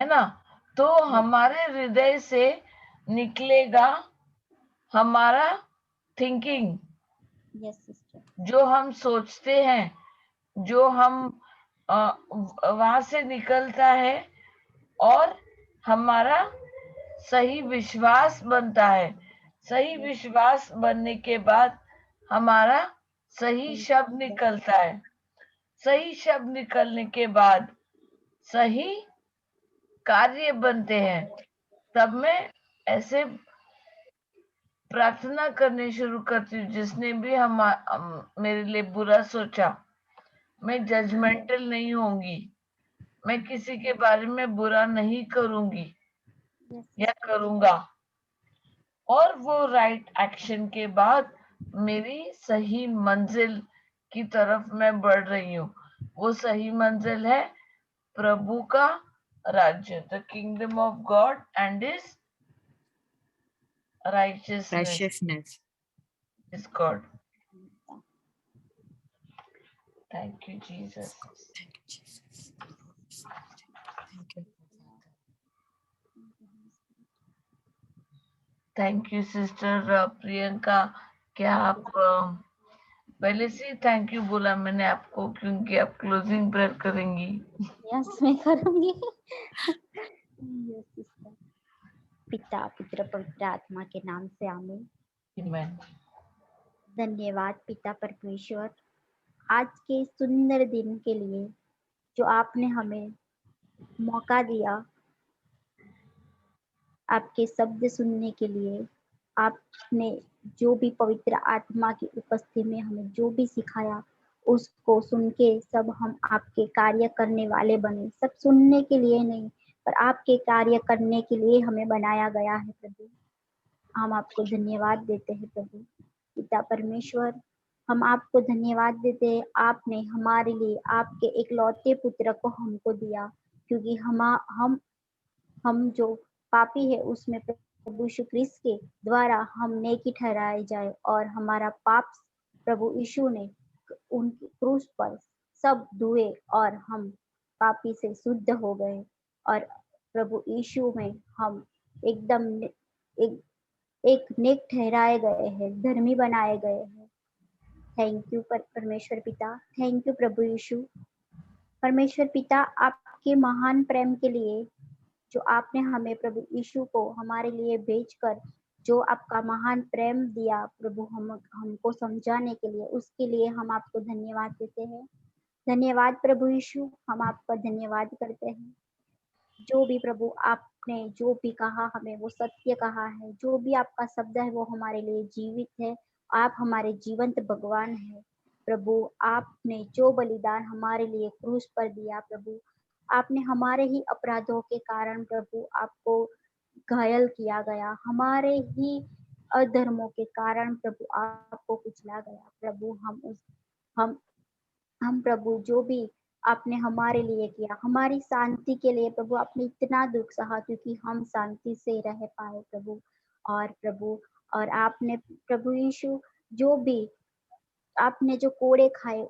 है ना? तो हमारे हृदय से निकलेगा हमारा थिंकिंग, यस सिस्टर। जो हम सोचते हैं, जो हम वहां से निकलता है, और हमारा सही विश्वास बनता है। सही विश्वास बनने के बाद हमारा सही शब्द निकलता है। सही शब्द निकलने के बाद सही कार्य बनते हैं। तब मैं ऐसे प्रार्थना करनी शुरू करती हूँ, जिसने भी मेरे लिए बुरा सोचा, मैं जजमेंटल नहीं होंगी, मैं किसी के बारे में बुरा नहीं करूंगी या करूंगा, और वो राइट एक्शन के बाद मेरी सही मंजिल की तरफ मैं बढ़ रही हूँ। वो सही मंजिल है प्रभु का राज्य, the kingdom of God and his righteousness is God. Thank you, Jesus. Thank you sister Priyanka. क्या आप पहले से थैंक यू बोला मैंने आपको, क्योंकि आप क्लोजिंग प्रेयर करेंगी। यस मैं करूंगी। Yes sister. पिता पुत्र पवित्र आत्मा के नाम से आमीन। आमीन। धन्यवाद पिता परमेश्वर, आज के सुंदर दिन के लिए जो आपने हमें मौका दिया, आपके शब्द सुनने के लिए। आपने जो भी पवित्र आत्मा की उपस्थिति में हमें जो भी सिखाया, उसको सुन के सब हम आपके कार्य करने वाले बने। सब सुनने के लिए नहीं, पर आपके कार्य करने के लिए हमें बनाया गया है प्रभु। हम आपको धन्यवाद देते हैं प्रभु। पिता परमेश्वर, हम आपको धन्यवाद देते हैं, आपने हमारे लिए आपके एकलौते पुत्र को हमको दिया, क्योंकि हम जो पापी है उसमें प्रभु यीशु क्रिस्त के द्वारा हम नेकी ठहराए जाए, और हमारा पाप प्रभु यीशु ने उनकी क्रूस पर सब धुए, और हम पापी से शुद्ध हो गए, और प्रभु यीशु में हम एकदम एक नेक ठहराए गए हैं, धर्मी बनाए गए हैं। थैंक यू परमेश्वर पिता, थैंक यू प्रभु यीशु। परमेश्वर पिता, आपके महान प्रेम के लिए जो आपने हमें प्रभु यीशु को हमारे लिए भेजकर जो आपका महान प्रेम दिया प्रभु हमको समझाने के लिए, उसके लिए हम आपको धन्यवाद देते हैं। धन्यवाद प्रभु यीशु, हम आपका धन्यवाद करते हैं। जो भी प्रभु आपने जो भी कहा हमें वो सत्य कहा है, जो भी आपका शब्द है वो हमारे लिए जीवित है। आप हमारे जीवंत भगवान है प्रभु। आपने जो बलिदान हमारे लिए क्रूस पर दिया प्रभु, आपने हमारे ही अपराधों के कारण प्रभु आपको घायल किया गया, हमारे ही अधर्मों के कारण प्रभु आपको कुचला गया प्रभु। हम प्रभु जो भी आपने हमारे लिए किया, हमारी शांति के लिए प्रभु आपने इतना दुख सहा क्योंकि हम शांति से रह पाए प्रभु। और प्रभु और आपने प्रभु यीशु जो भी आपने जो कोड़े खाए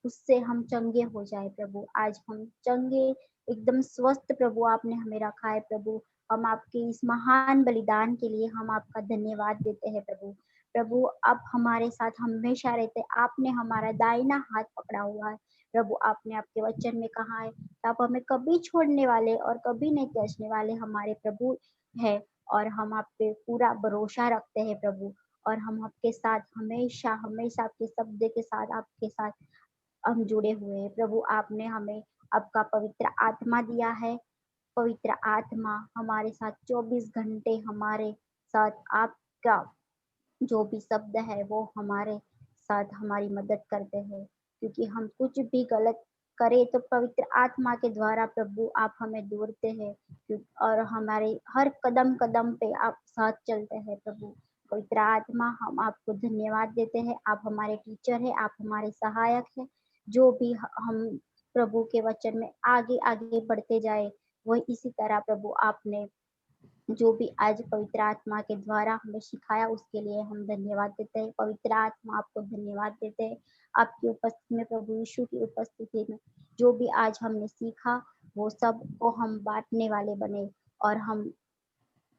उससे हम चंगे हो जाए प्रभु। आज हम चंगे एकदम स्वस्थ प्रभु आपने हमें रखा है प्रभु। हम आपके इस महान बलिदान के लिए हम आपका धन्यवाद देते हैं प्रभु। प्रभु आप हमारे साथ हमेशा रहते, आपने हमारा दाहिना हाथ पकड़ा हुआ है प्रभु। आपने आपके वचन में कहा है आप हमें कभी छोड़ने वाले और कभी नहीं त्याजने वाले हमारे प्रभु है। और हम आप पे पूरा भरोसा रखते हैं प्रभु। और हम आपके साथ हमेशा हमेशा आपके शब्द के साथ आपके साथ हम जुड़े हुए हैं प्रभु। आपने हमें आपका पवित्र आत्मा दिया है। पवित्र आत्मा हमारे साथ 24 घंटे हमारे साथ आपका जो भी शब्द है वो हमारे साथ हमारी मदद करते हैं। क्योंकि हम कुछ भी गलत करें तो पवित्र आत्मा के द्वारा प्रभु आप हमें दूरते हैं और हमारे हर कदम कदम पे आप साथ चलते हैं प्रभु। पवित्र आत्मा हम आपको धन्यवाद देते हैं। आप हमारे टीचर है, आप हमारे सहायक है। जो भी हम प्रभु के वचन में आगे आगे बढ़ते जाए वही इसी तरह प्रभु आपने जो भी आज पवित्र आत्मा के द्वारा हमें सिखाया उसके लिए हम धन्यवाद देते हैं। पवित्र आत्मा आपको धन्यवाद देते हैं। आपकी उपस्थिति में प्रभु यीशु की उपस्थिति में जो भी आज हमने सीखा वो सब को हम बांटने वाले बने। और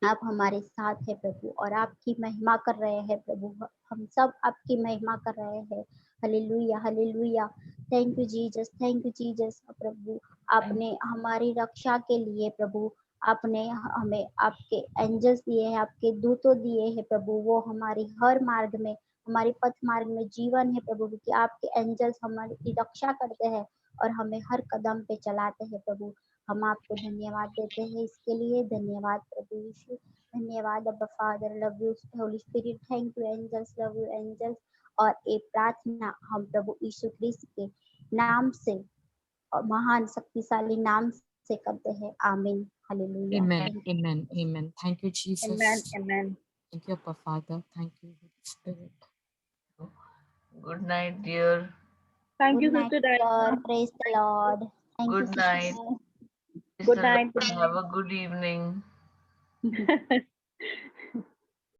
आप हमारे साथ है प्रभु और आपकी महिमा कर रहे हैं प्रभु। हम सब आपकी महिमा कर रहे हैं। Hallelujah hallelujah. Thank you Jesus, thank you Jesus. प्रभु आपने हमारी रक्षा के लिए प्रभु आपने हमें आपके एंजल्स दिए हैं, आपके दूतों दिए हैं प्रभु। वो हमारी हर मार्ग में हमारी पथ मार्ग में जीवन है प्रभु। क्योंकि आपके एंजल्स हमारी रक्षा करते हैं और हमें हर कदम पे चलाते हैं प्रभु। हम आपको धन्यवाद देते हैं इसके लिए। धन्यवाद प्रभु यीशु, धन्यवाद अब्बा father, love you holy spirit, thank you angels, love you angels. और एक प्रार्थना हम प्रभु यीशु ख्रिस्त के नाम से और महान शक्तिशाली नाम से करते हैं। आमीन। Hallelujah. Amen. Amen. Amen. Thank you, Jesus. Amen. Amen. Thank you, Abba Father. Thank you, Holy Spirit. Good night, dear. Thank you, Good night, Sister Diana. Lord. Praise the Lord. Thank you, Good night. sister. Good night. Have a good evening.